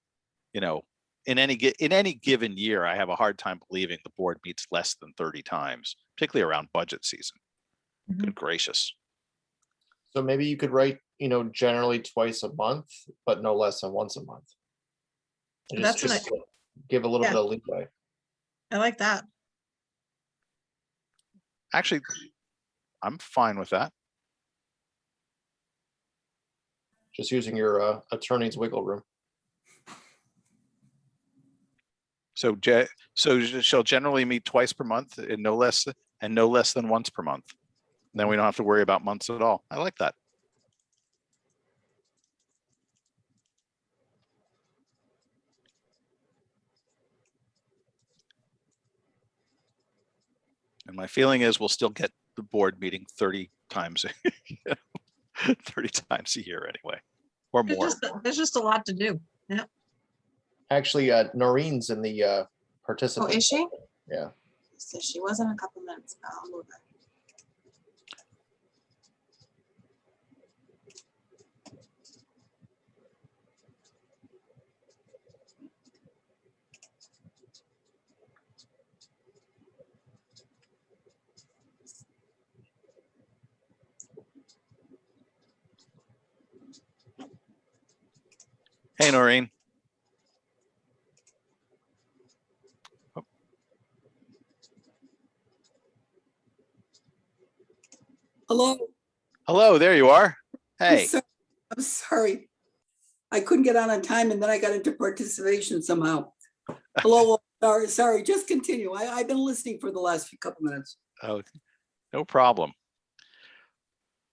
in any given year, I have a hard time believing the board meets less than 30 times, particularly around budget season. Mhm. Good gracious. So maybe you could write, generally twice a month, but no less than once a month. And That's just give a little yeah. bit of leeway. I like that. Actually, I'm fine with that. Just using your attorney's wiggle room. So she'll generally meet twice per month and no less than once per month. Then we don't have to worry about months at all. I like that. And my feeling is we'll still get the board meeting 30 times, 30 times a year anyway, or more. There's just a lot to do. Yeah. Actually, Noreen's in the Oh, participant. is she? Yeah. So she was in a couple minutes ago. I'll move her. Hey, Noreen. Hello. Hello, there you are. Hey. I'm sorry. I couldn't get on time and then I got into participation somehow. Hello. Sorry. Just continue. I've been listening for the last couple minutes. Oh, no problem.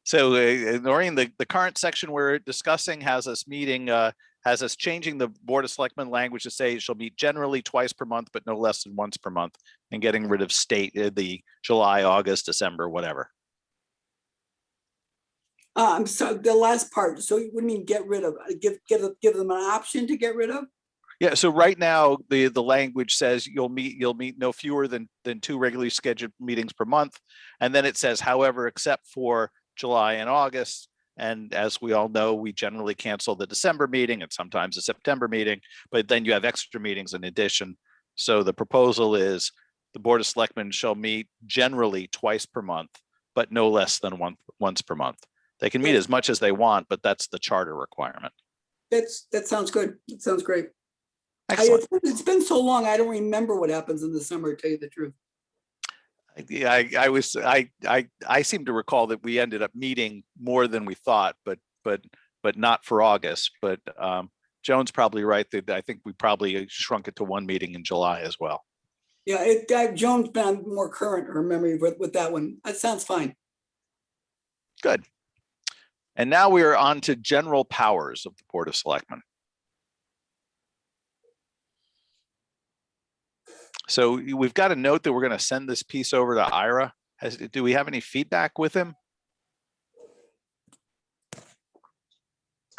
So, Noreen, the current section we're discussing has us changing the Board of Selectmen language to say it shall meet generally twice per month, but no less than once per month, and getting rid of the July, August, December, whatever. I'm sorry, the last part. So what do you mean get rid of? Give them an option to get rid of? Yeah, so right now the language says you'll meet no fewer than 2 regularly scheduled meetings per month, and then it says, however, except for July and August, and as we all know, we generally cancel the December meeting and sometimes the September meeting, but then you have extra meetings in addition. So the proposal is the Board of Selectmen shall meet generally twice per month, but no less than once per month. They can meet as much as they want, but that's the charter requirement. That sounds good. That sounds great. Excellent. It's been so long, I don't remember what happens in the summer, to tell you the truth. I seem to recall that we ended up meeting more than we thought, but not for August. But Joan's probably right that I think we probably shrunk it to 1 meeting in July as well. Yeah, Joan's been more current, her memory with that one. That sounds fine. Good. And now we are on to general powers of the Board of Selectmen. So we've got a note that we're going to send this piece over to Ira. Do we have any feedback with him?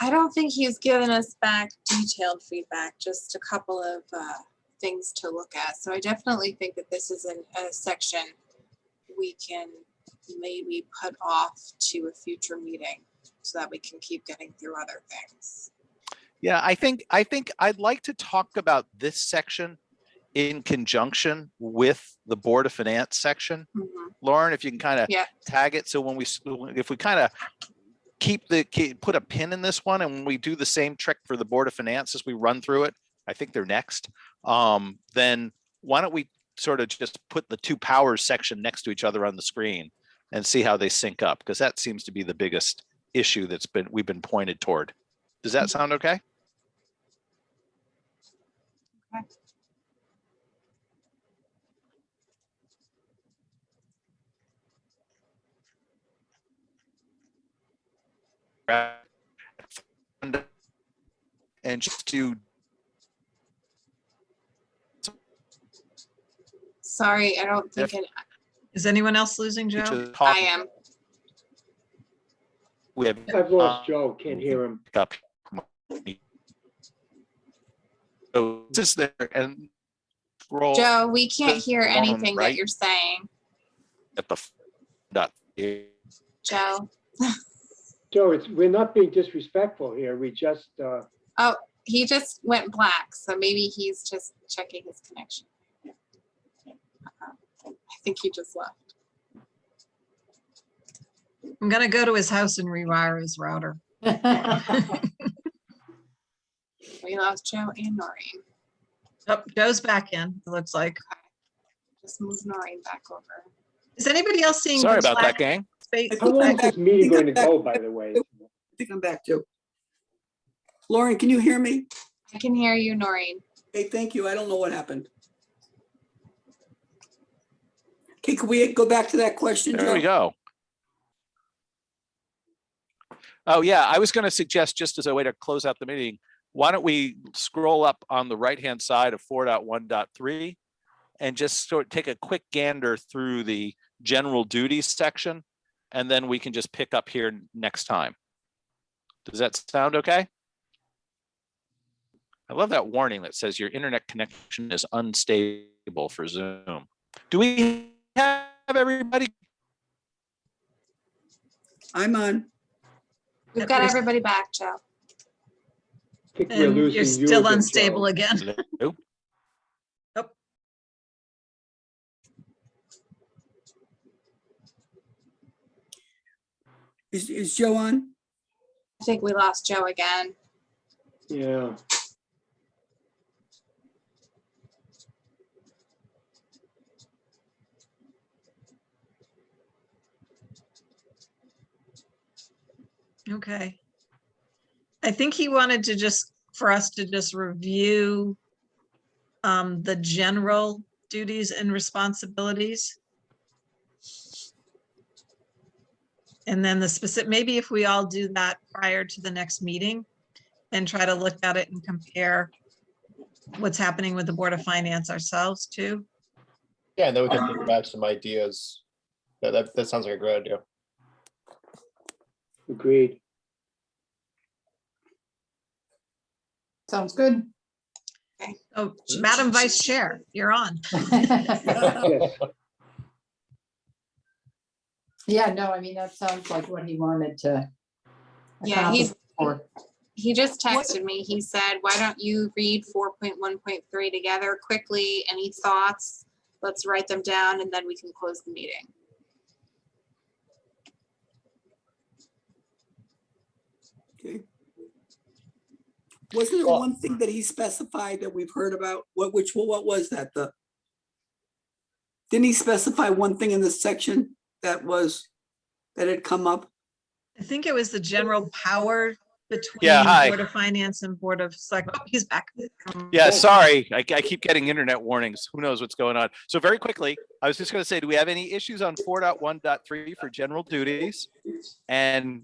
I don't think he's given us back detailed feedback, just a couple of things to look at. So I definitely think that this is a section we can maybe put off to a future meeting so that we can keep getting through other things. Yeah, I think I'd like to talk about this section in conjunction with the Board of Finance section. Mhm. Lauren, if you can kind of Yeah. tag it, so if we kind of put a pin in this one, and when we do the same trick for the Board of Finance as we run through it, I think they're next. Then why don't we sort of just put the two powers section next to each other on the screen and see how they sync up, because that seems to be the biggest issue we've been pointed toward. Does that sound okay? And just to Sorry, I don't think Is anyone else losing Joe? just I talk, am. we have I've lost Joe, can't hear him. up. So just there and scroll Joe, we can't hear bottom anything that right. you're saying. at the dot. Joe. Joe, we're not being disrespectful here. We just, Oh, he just went black, so maybe he's just checking his connection. I think he just left. I'm gonna go to his house and rewire his router. We lost Joe and Noreen. Oh, Joe's back in, it looks like. Just move Noreen back over. Is anybody else seeing? Sorry the about that, black gang. space? how long is this meeting going to go, by the way? I think I'm back too. Lauren, can you hear me? I can hear you, Noreen. Hey, thank you. I don't know what happened. Okay, can we go back to that question, There we Joe? go. Oh, yeah, I was going to suggest, just as a way to close out the meeting, why don't we scroll up on the right-hand side of 4.1.3 and just sort of take a quick gander through the general duties section, and then we can just pick up here next time. Does that sound okay? I love that warning that says your internet connection is unstable for Zoom. Do we have everybody? I'm on. We've got everybody back, Joe. I think we're And losing you're you still again, unstable Joe. again. Hello? Is Joe on? I think we lost Joe again. Yeah. Okay. I think he wanted to for us to just review the general duties and responsibilities. And then the specific, maybe if we all do that prior to the next meeting and try to look at it and compare what's happening with the Board of Finance ourselves too. Yeah, and then we can think about some ideas. That sounds like a great idea. Agreed. Sounds good. Oh, Madam Vice Chair, you're on. Yes. Yeah, no, I mean, that sounds like what he wanted to. Yeah, accomplish. he just texted me. He said, why don't you read 4.1.3 together quickly? Any thoughts? Let's write them down and then we can close the meeting. Okay. Wasn't there one thing that he specified that we've heard about? What was that? Didn't he specify one thing in this section that had come up? I think it was the general power between Yeah, hi. Board of Finance and Board of Select. Oh, he's back. Yeah, sorry. I keep getting internet warnings. Who knows what's going on? So very quickly, I was just going to say, do we have any issues on 4.1.3 for general duties? And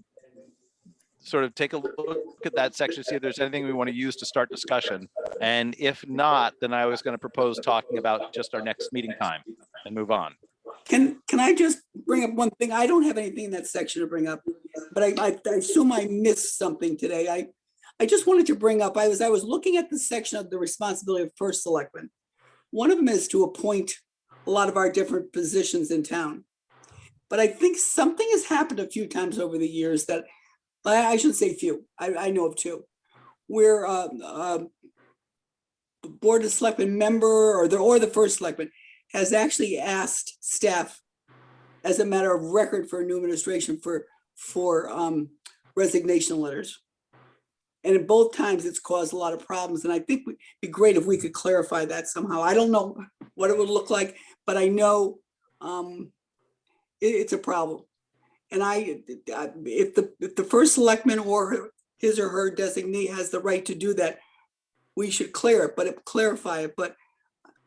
sort of take a look at that section, see if there's anything we want to use to start discussion. And if not, then I was going to propose talking about just our next meeting time and move on. Can I just bring up one thing? I don't have anything in that section to bring up. but I assume I missed something today. I just wanted to bring up, I was looking at the section of the responsibility of first selectman. One of them is to appoint a lot of our different positions in town. But I think something has happened a few times over the years that, I shouldn't say few, I know of two, where the Board of Selectmen member or the first selectman has actually asked staff as a matter of record for a new administration for resignation letters. And in both times, it's caused a lot of problems. And I think it'd be great if we could clarify that somehow. I don't know what it would look like, but I know it's a problem. And if the first selectman or his or her designee has the right to do that, we should clarify it. But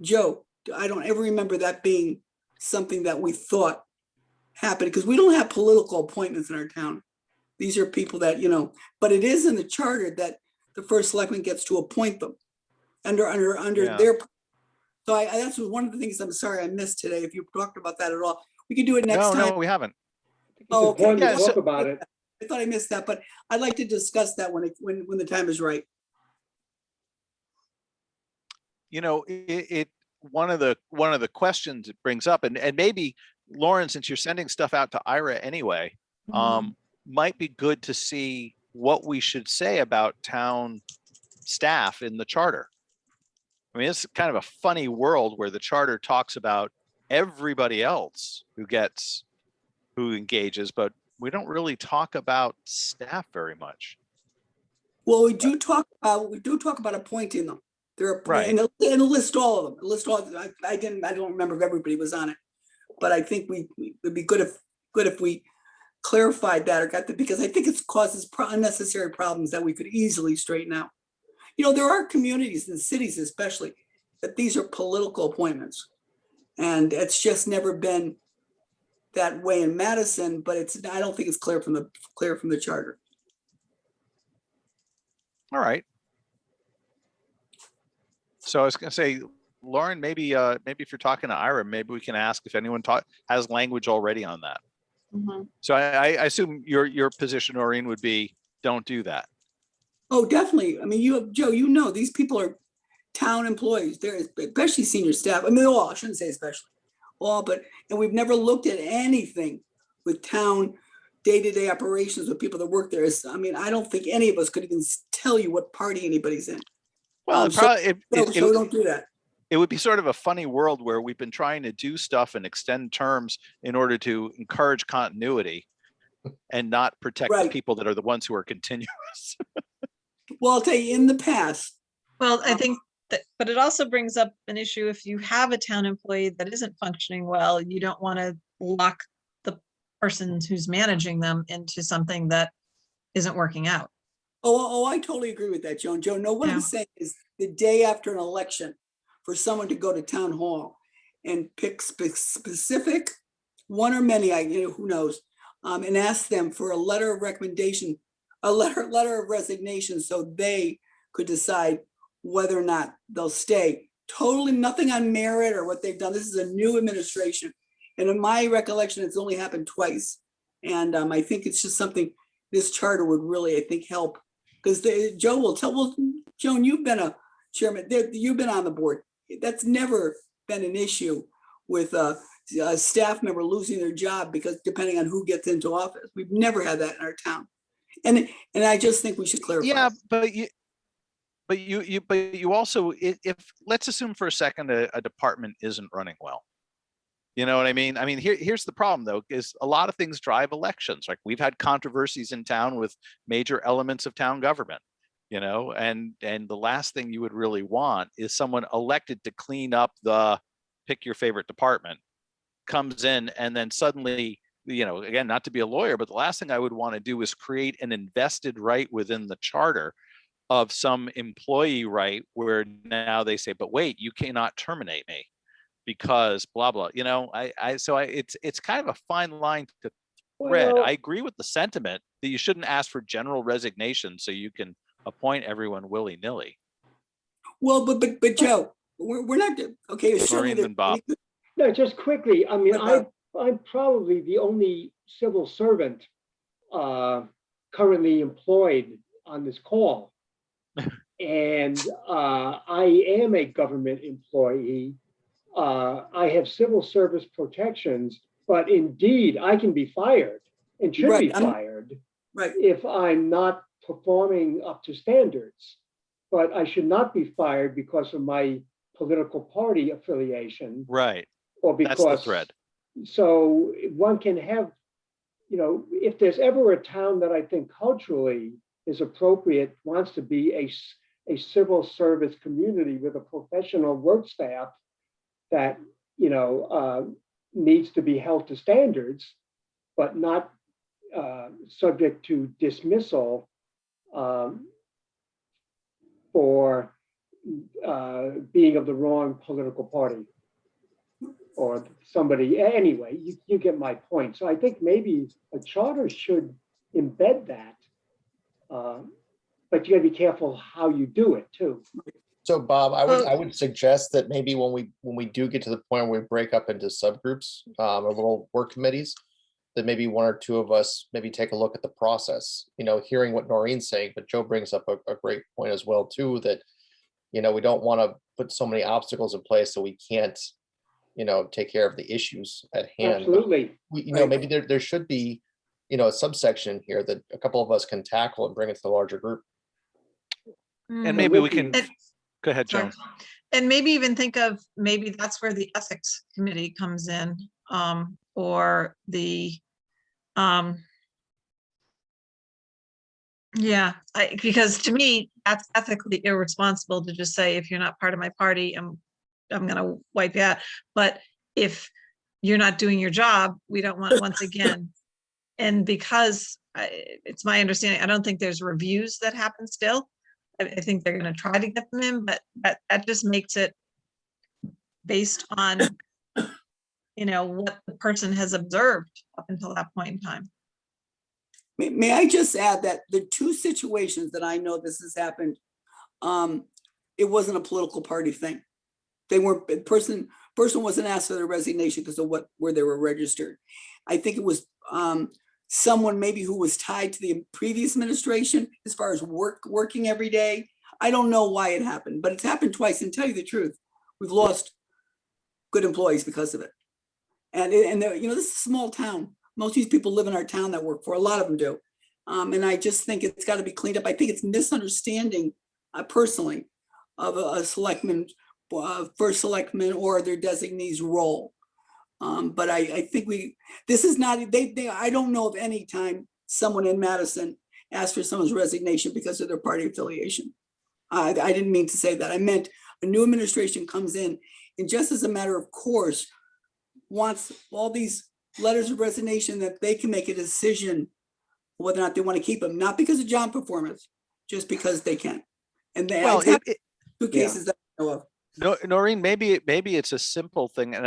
Joe, I don't ever remember that being something that we thought happened, because we don't have political appointments in our town. These are people that, but it is in the charter that the first selectman gets to appoint them under Yeah. their. So that's one of the things I'm sorry I missed today. If you talked about that at all, we can do it next time. No, we haven't. Oh, It's important Yeah, to so- talk about it. I thought I missed that, but I'd like to discuss that when the time is right. One of the questions it brings up, and maybe Lauren, since you're sending stuff out to Ira anyway, might be good to see what we should say about town staff in the charter. I mean, it's kind of a funny world where the charter talks about everybody else who engages, but we don't really talk about staff very much. Well, we do talk about appointing them. They're Right. and it'll list all of them. List all. I don't remember if everybody was on it, but I think it'd be good if we clarified that or got that, because I think it causes unnecessary problems that we could easily straighten out. There are communities and cities especially that these are political appointments, and it's just never been that way in Madison. But I don't think it's clear from the charter. All right. So I was going to say, Lauren, maybe if you're talking to Ira, maybe we can ask if anyone has language already on that. So I assume your position, Noreen, would be don't do that. Oh, definitely. I mean, Joe, these people are town employees. They're especially senior staff. I mean, all, I shouldn't say especially all, and we've never looked at anything with town day-to-day operations with people that work there. I mean, I don't think any of us could even tell you what party anybody's in. Well, So don't do that. It would be sort of a funny world where we've been trying to do stuff and extend terms in order to encourage continuity and not protect the Right. people that are the ones who are continuous. Well, I'll tell you, in the past, Well, I think that, but it also brings up an issue if you have a town employee that isn't functioning well, you don't want to lock the person who's managing them into something that isn't working out. oh, I totally agree with that, Joan. Joe, no, what Yeah. I'm saying is the day after an election, for someone to go to town hall and pick specific one or many, who knows, and ask them for a letter of recommendation, a letter of resignation, so they could decide whether or not they'll stay. Totally nothing on merit or what they've done. This is a new administration. And in my recollection, it's only happened twice. And I think it's just something this charter would really, I think, help. Because Joe will tell, well, Joan, you've been a chairman, you've been on the board. That's never been an issue with a staff member losing their job because depending on who gets into office. We've never had that in our town. And I just think we should clarify. Yeah, but you also, if let's assume for a second a department isn't running well. You know what I mean? I mean, here's the problem though, is a lot of things drive elections. Like we've had controversies in town with major elements of town government, and the last thing you would really want is someone elected to clean up pick your favorite department, comes in and then suddenly, again, not to be a lawyer, but the last thing I would want to do is create an invested right within the charter of some employee right where now they say, but wait, you cannot terminate me because blah, blah, it's kind of a fine line to thread. Well- I agree with the sentiment that you shouldn't ask for general resignation so you can appoint everyone willy-nilly. Well, but Joe, we're not, okay. Maureen and Bob. No, just quickly, I mean, What about- I'm probably the only civil servant currently employed on this call. And I am a government employee. I have civil service protections, but indeed I can be fired and should Right, be I'm- fired Right. if I'm not performing up to standards. But I should not be fired because of my political party affiliation Right. or That's the because. thread. So one can have, if there's ever a town that I think culturally is appropriate, wants to be a civil service community with a professional work staff that, needs to be held to standards, but not subject to dismissal for being of the wrong political party or somebody. Anyway, you get my point. So I think maybe a charter should embed that, but you gotta be careful how you do it too. So Bob, I would suggest that maybe when we do get to the point where we break up into subgroups, or little work committees, that maybe one or two of us maybe take a look at the process, hearing what Noreen's saying, but Joe brings up a great point as well too, that, we don't want to put so many obstacles in place so we can't, take care of the issues at hand. But Absolutely. maybe there should be, a subsection here that a couple of us can tackle and bring it to the larger group. And maybe we can, And- go ahead, Sorry. Joan. And maybe even think of, maybe that's where the ethics committee comes in, or the, yeah, because to me, that's ethically irresponsible to just say, if you're not part of my party, I'm gonna wipe you out. But if you're not doing your job, we don't want, once again, and because it's my understanding, I don't think there's reviews that happen still. I think they're gonna try to get them in, but that just makes it based on, what the person has observed up until that point in time. May I just add that the two situations that I know this has happened, it wasn't a political party thing. They weren't, person wasn't asked for their resignation because of where they were registered. I think it was someone maybe who was tied to the previous administration as far as working every day. I don't know why it happened, but it's happened twice. And tell you the truth, we've lost good employees because of it. And this is a small town. Most of these people live in our town that work for, a lot of them do. And I just think it's got to be cleaned up. I think it's misunderstanding, personally, of a selectman, first selectman or their designee's role. But I think this is not, I don't know of any time someone in Madison asked for someone's resignation because of their party affiliation. I didn't mean to say that. I meant a new administration comes in and just as a matter of course, wants all these letters of resignation that they can make a decision whether or not they want to keep them, not because of job performance, just because they can. And they, Well, two cases that I know of. No, Noreen, maybe it's a simple thing, and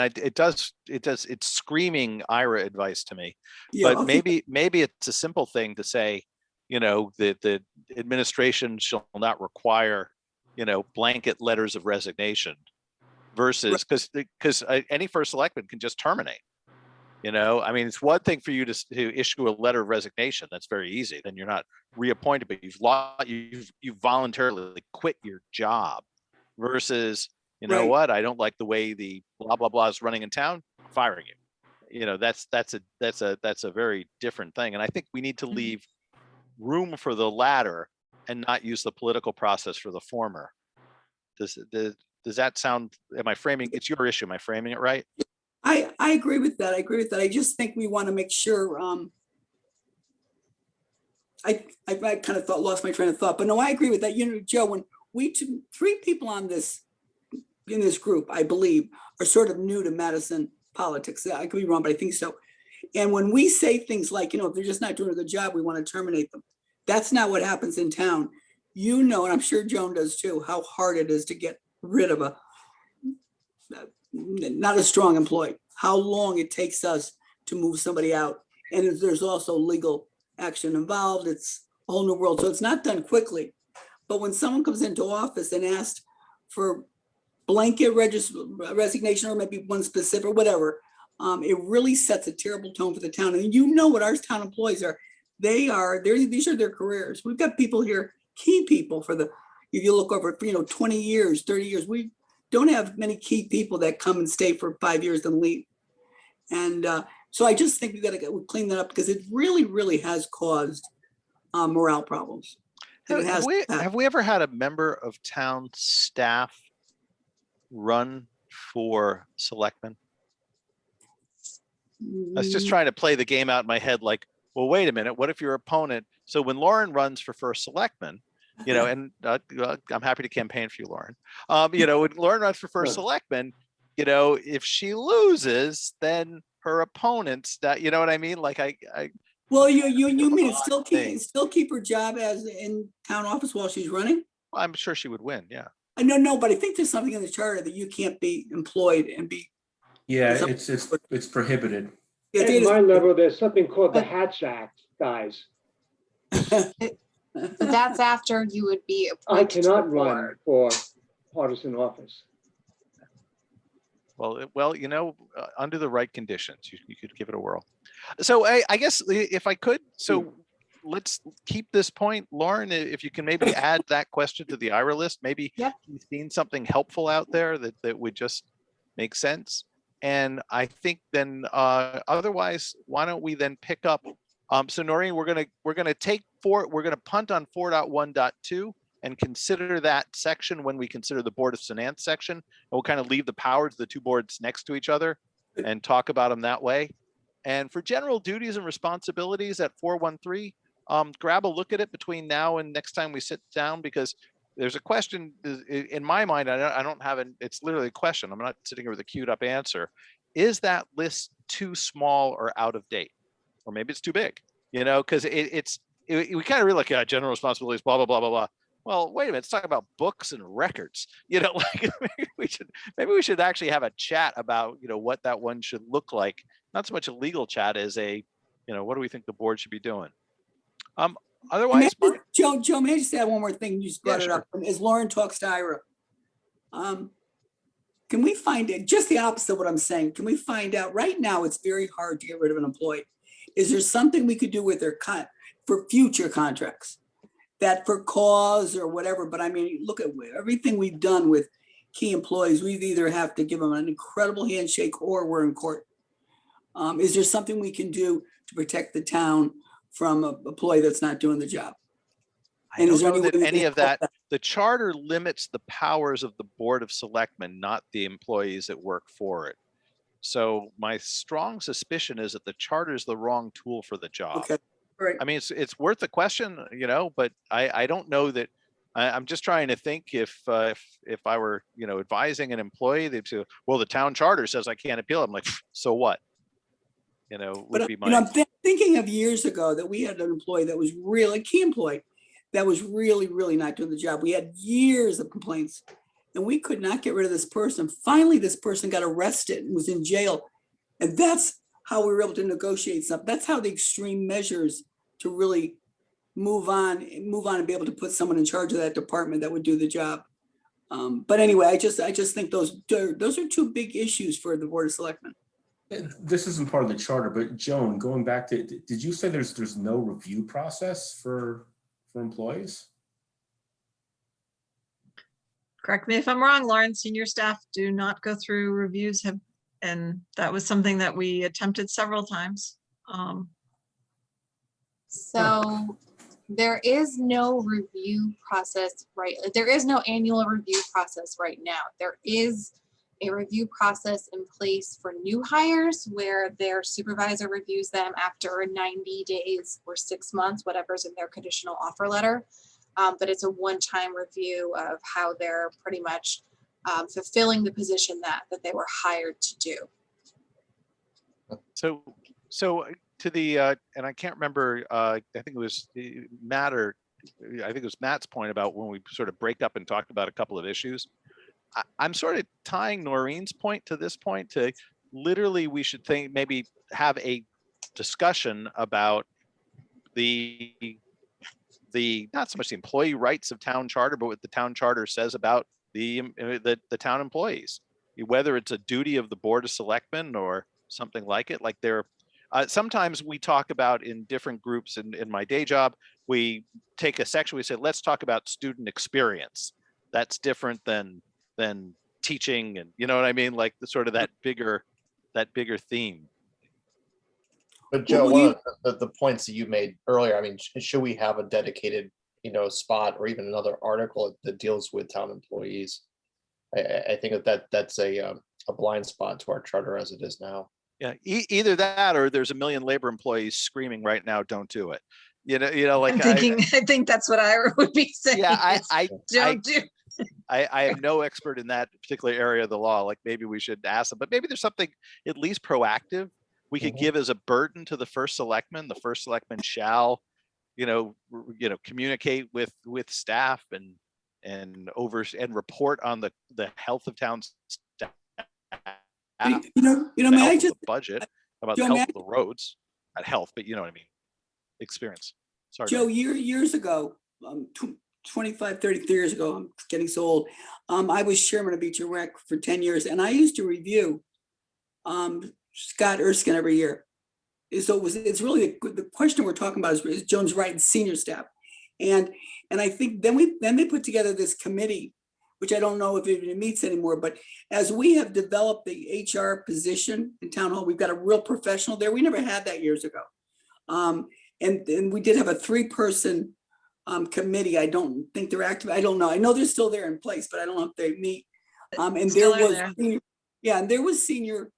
it's screaming IRA advice to me. Yeah, But okay. maybe it's a simple thing to say, that the administration shall not require, blanket letters of resignation, versus because any first selectman can just terminate. I mean, it's one thing for you to issue a letter of resignation. That's very easy. Then you're not reappointed, but you've voluntarily quit your job. Versus, Right. what? I don't like the way the blah blah blah is running in town. Firing you. That's a very different thing. And I think we need to leave room for the latter and not use the political process for the former. Does that sound? Am I framing? It's your issue. Am I framing it right? I agree with that. I just think we want to make sure, I kind of lost my train of thought, but no, I agree with that. Joe, when three people in this group, I believe, are sort of new to Madison politics. I could be wrong, but I think so. And when we say things like, if they're just not doing a good job, we want to terminate them. That's not what happens in town. And I'm sure Joan does too, how hard it is to get rid of not a strong employee, how long it takes us to move somebody out. And there's also legal action involved. It's a whole new world. So it's not done quickly. But when someone comes into office and asks for blanket resignation or maybe one specific or whatever, it really sets a terrible tone for the town. And what our town employees are, these are their careers. We've got people here, key people if you look over, 20 years, 30 years, we don't have many key people that come and stay for 5 years and leave. And so I just think we got to clean that up because it really, really has caused morale problems. And it has. Have we ever had a member of town staff run for selectmen? I was just trying to play the game out in my head, like, well, wait a minute, what if your opponent? So when Lauren runs for first selectman, and I'm happy to campaign for you, Lauren. When Lauren runs for first selectman, if she loses, then her opponents, that, you know what I mean? Like Well, you mean still keep her job as in town office while she's running? I'm sure she would win. Yeah. No, but I think there's something in the charter that you can't be employed and be. Yeah, it's prohibited. At my level, there's something called the Hatch Act, guys. But that's after you would be I appointed to the cannot run board. for partisan office. Well, under the right conditions, you could give it a whirl. So I guess if I could, let's keep this point. Lauren, if you can maybe add that question to the IRA list, maybe you've seen something helpful out there that would just make sense. And I think then otherwise, why don't we then pick up? So Noreen, we're gonna punt on 4.1.2 and consider that section when we consider the Board of Finance section. And we'll kind of leave the powers of the two boards next to each other and talk about them that way. And for general duties and responsibilities at 4.1.3, grab a look at it between now and next time we sit down, because there's a question in my mind. I don't have it's literally a question. I'm not sitting here with a queued up answer. Is that list too small or out of date? Or maybe it's too big, because we kind of really look at general responsibilities, blah, blah, blah, blah, blah. Well, wait a minute, let's talk about books and records. Like maybe we should actually have a chat about, what that one should look like. Not so much a legal chat as a, what do we think the board should be doing? Otherwise, Joe, may I just add one more thing? You just brought it up. As Lauren talks to Ira, can we find it just the opposite of what I'm saying? Can we find out right now? It's very hard to get rid of an employee. Is there something we could do with their for future contracts? That for cause or whatever, but I mean, look at everything we've done with key employees. We've either have to give them an incredible handshake or we're in court. Is there something we can do to protect the town from an employee that's not doing the job? I don't know that any of that. The charter limits the powers of the Board of Selectmen, not the employees that work for it. So my strong suspicion is that the charter is the wrong tool for the job. Okay. Right. I mean, it's worth a question, but I don't know that. I'm just trying to think if I were, advising an employee, they'd say, well, the town charter says I can't appeal. I'm like, so what? Would be my. I'm thinking of years ago that we had an employee that was really a key employee that was really, really not doing the job. We had years of complaints and we could not get rid of this person. Finally, this person got arrested and was in jail. And that's how we were able to negotiate something. That's how the extreme measures to really move on and be able to put someone in charge of that department that would do the job. But anyway, I just think those are two big issues for the Board of Selectmen. This isn't part of the charter, but Joan, going back to, did you say there's no review process for employees? Correct me if I'm wrong, Lauren, senior staff do not go through reviews, and that was something that we attempted several times. So there is no review process, right? There is no annual review process right now. There is a review process in place for new hires where their supervisor reviews them after 90 days or 6 months, whatever's in their conditional offer letter. But it's a one-time review of how they're pretty much fulfilling the position that they were hired to do. So to the and I can't remember. I think it was Matt or I think it was Matt's point about when we sort of break up and talk about a couple of issues. I'm sort of tying Noreen's point to this point to literally we should maybe have a discussion about the not so much the employee rights of town charter, but what the town charter says about the town employees, whether it's a duty of the Board of Selectmen or something like it. Like Sometimes we talk about in different groups in my day job, we take a section, we say, let's talk about student experience. That's different than teaching, and you know what I mean? Like the sort of that bigger theme. But Joe, Well, one of the points that you made earlier, I mean, should we have a dedicated, spot or even another article that deals with town employees? I think that's a blind spot to our charter as it is now. Yeah, either that or there's a million labor employees screaming right now, don't do it. Like I'm thinking, I think that's what I would be saying. yeah, is don't do. I am no expert in that particular area of the law. Like maybe we should ask them, but maybe there's something at least proactive we could give as a burden to the first selectman. The first selectman shall, communicate with staff and report on the health of town staff. May the I health of just, the budget, about Joe, the may health I- of the roads, not health, but you know what I mean, experience. Sorry. Joe, years ago, 25, 30 years ago, I'm getting so old. I was chairman of Beach and Rec for 10 years, and I used to review Scott Erskine every year. So it's really the question we're talking about is Jones right, senior staff. And I think then they put together this committee, which I don't know if it meets anymore, but as we have developed the HR position in town hall, we've got a real professional there. We never had that years ago. And we did have a 3-person committee. I don't think they're active. I don't know. I know they're still there in place, but I don't know if they meet. And Still there are was, there. and there was senior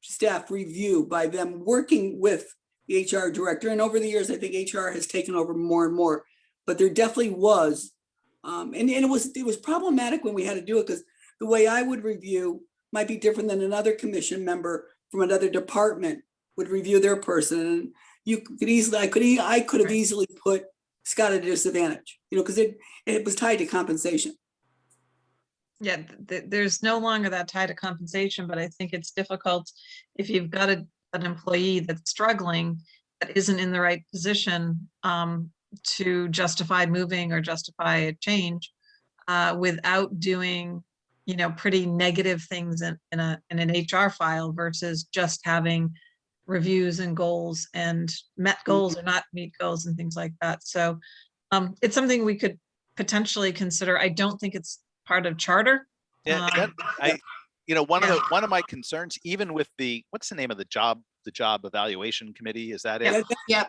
staff review by them working with the HR director. And over the years, I think HR has taken over more and more, but there definitely was. And it was problematic when we had to do it because the way I would review might be different than another commission member from another department would review their person. And you could easily, I could have easily put Scott at a disadvantage, because it was tied to compensation. Yeah, there's no longer that tie to compensation, but I think it's difficult if you've got an employee that's struggling, that isn't in the right position to justify moving or justify a change without doing, pretty negative things in an HR file versus just having reviews and goals and met goals or not meet goals and things like that. So it's something we could potentially consider. I don't think it's part of charter. Yeah, one of my concerns, even with what's the name of the job evaluation committee? Is that it? Yeah.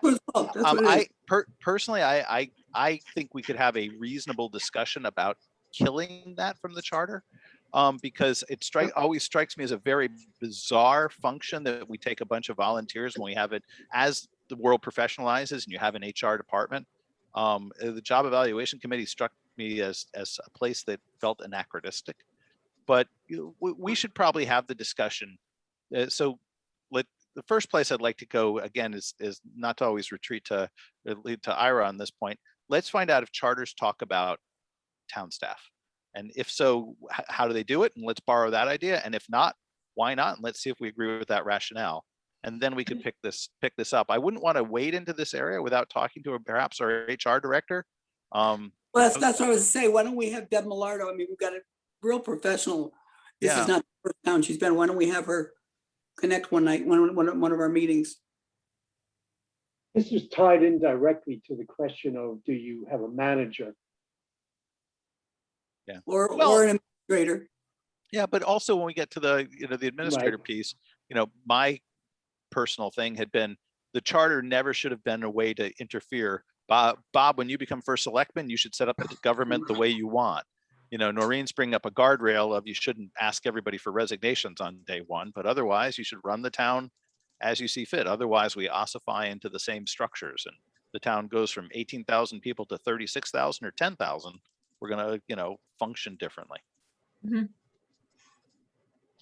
Personally, I think we could have a reasonable discussion about killing that from the charter, because it always strikes me as a very bizarre function that we take a bunch of volunteers when we have it as the world professionalizes and you have an HR department. The job evaluation committee struck me as a place that felt anachronistic, but we should probably have the discussion. So the first place I'd like to go again is not to always retreat to Ira on this point. Let's find out if charters talk about town staff, and if so, how do they do it? And let's borrow that idea. And if not, why not? And let's see if we agree with that rationale. And then we could pick this up. I wouldn't want to wade into this area without talking to perhaps our HR director. Well, that's what I was saying. Why don't we have Deb Millardo? I mean, we've got a real professional. This is not the first town she's been. Why don't we have her connect one night, one of our meetings? This is tied in directly to the question of, do you have a manager? Yeah. Or an administrator. Yeah, but also when we get to the administrator piece, my personal thing had been the charter never should have been a way to interfere. Bob, when you become first selectman, you should set up the government the way you want. Noreen's bringing up a guardrail of you shouldn't ask everybody for resignations on day one, but otherwise you should run the town as you see fit. Otherwise we ossify into the same structures and the town goes from 18,000 people to 36,000 or 10,000. We're going to, function differently. Mm-hmm.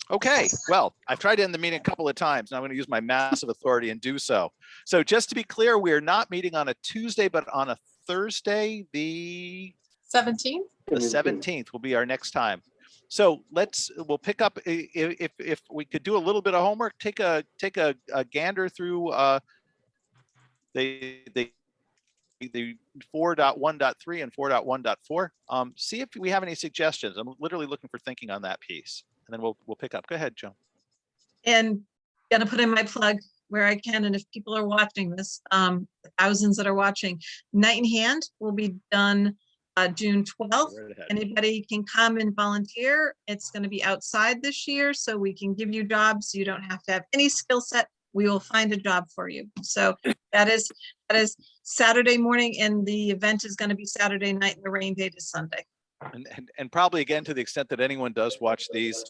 Okay, well, I've tried to end the meeting a couple of times. Now I'm going to use my massive authority and do so. So just to be clear, we're not meeting on a Tuesday, but on a Thursday, the 17th. The 17th will be our next time. So we'll pick up, if we could do a little bit of homework, take a gander through the 4.1.3 and 4.1.4. See if we have any suggestions. I'm literally looking for thinking on that piece, and then we'll pick up. Go ahead, Joe. And gonna put in my plug. where I can, and if people are watching this, thousands that are watching, Night in Hand will be done June 12th. Right ahead. Anybody can come and volunteer. It's going to be outside this year, so we can give you jobs. You don't have to have any skill set. We will find a job for you. So that is Saturday morning, and the event is going to be Saturday night, and the rain date is Sunday. And probably again, to the extent that anyone does watch these,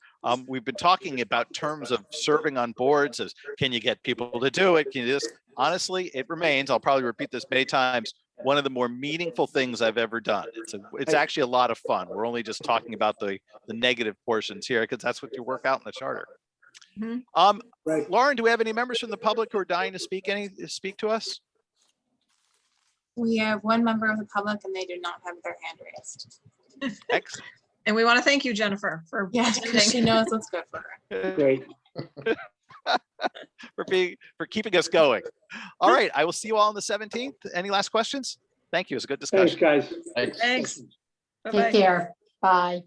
we've been talking about terms of serving on boards as, can you get people to do it? Can you just, honestly, it remains, I'll probably repeat this many times, one of the more meaningful things I've ever done. It's actually a lot of fun. We're only just talking about the negative portions here, because that's what you work out in the charter. Mhm. Right. Lauren, do we have any members from the public who are dying to speak to us? We have one member of the public and they do not have their hand raised. Excellent. And we want to thank you, Jennifer, for Yes, because she attending. knows what's good for her. Great. for keeping us going. All right, I will see you all on the 17th. Any last questions? Thank you. It was a good discussion. Thanks, guys. Thanks. Thanks. Take Bye-bye. care. Bye.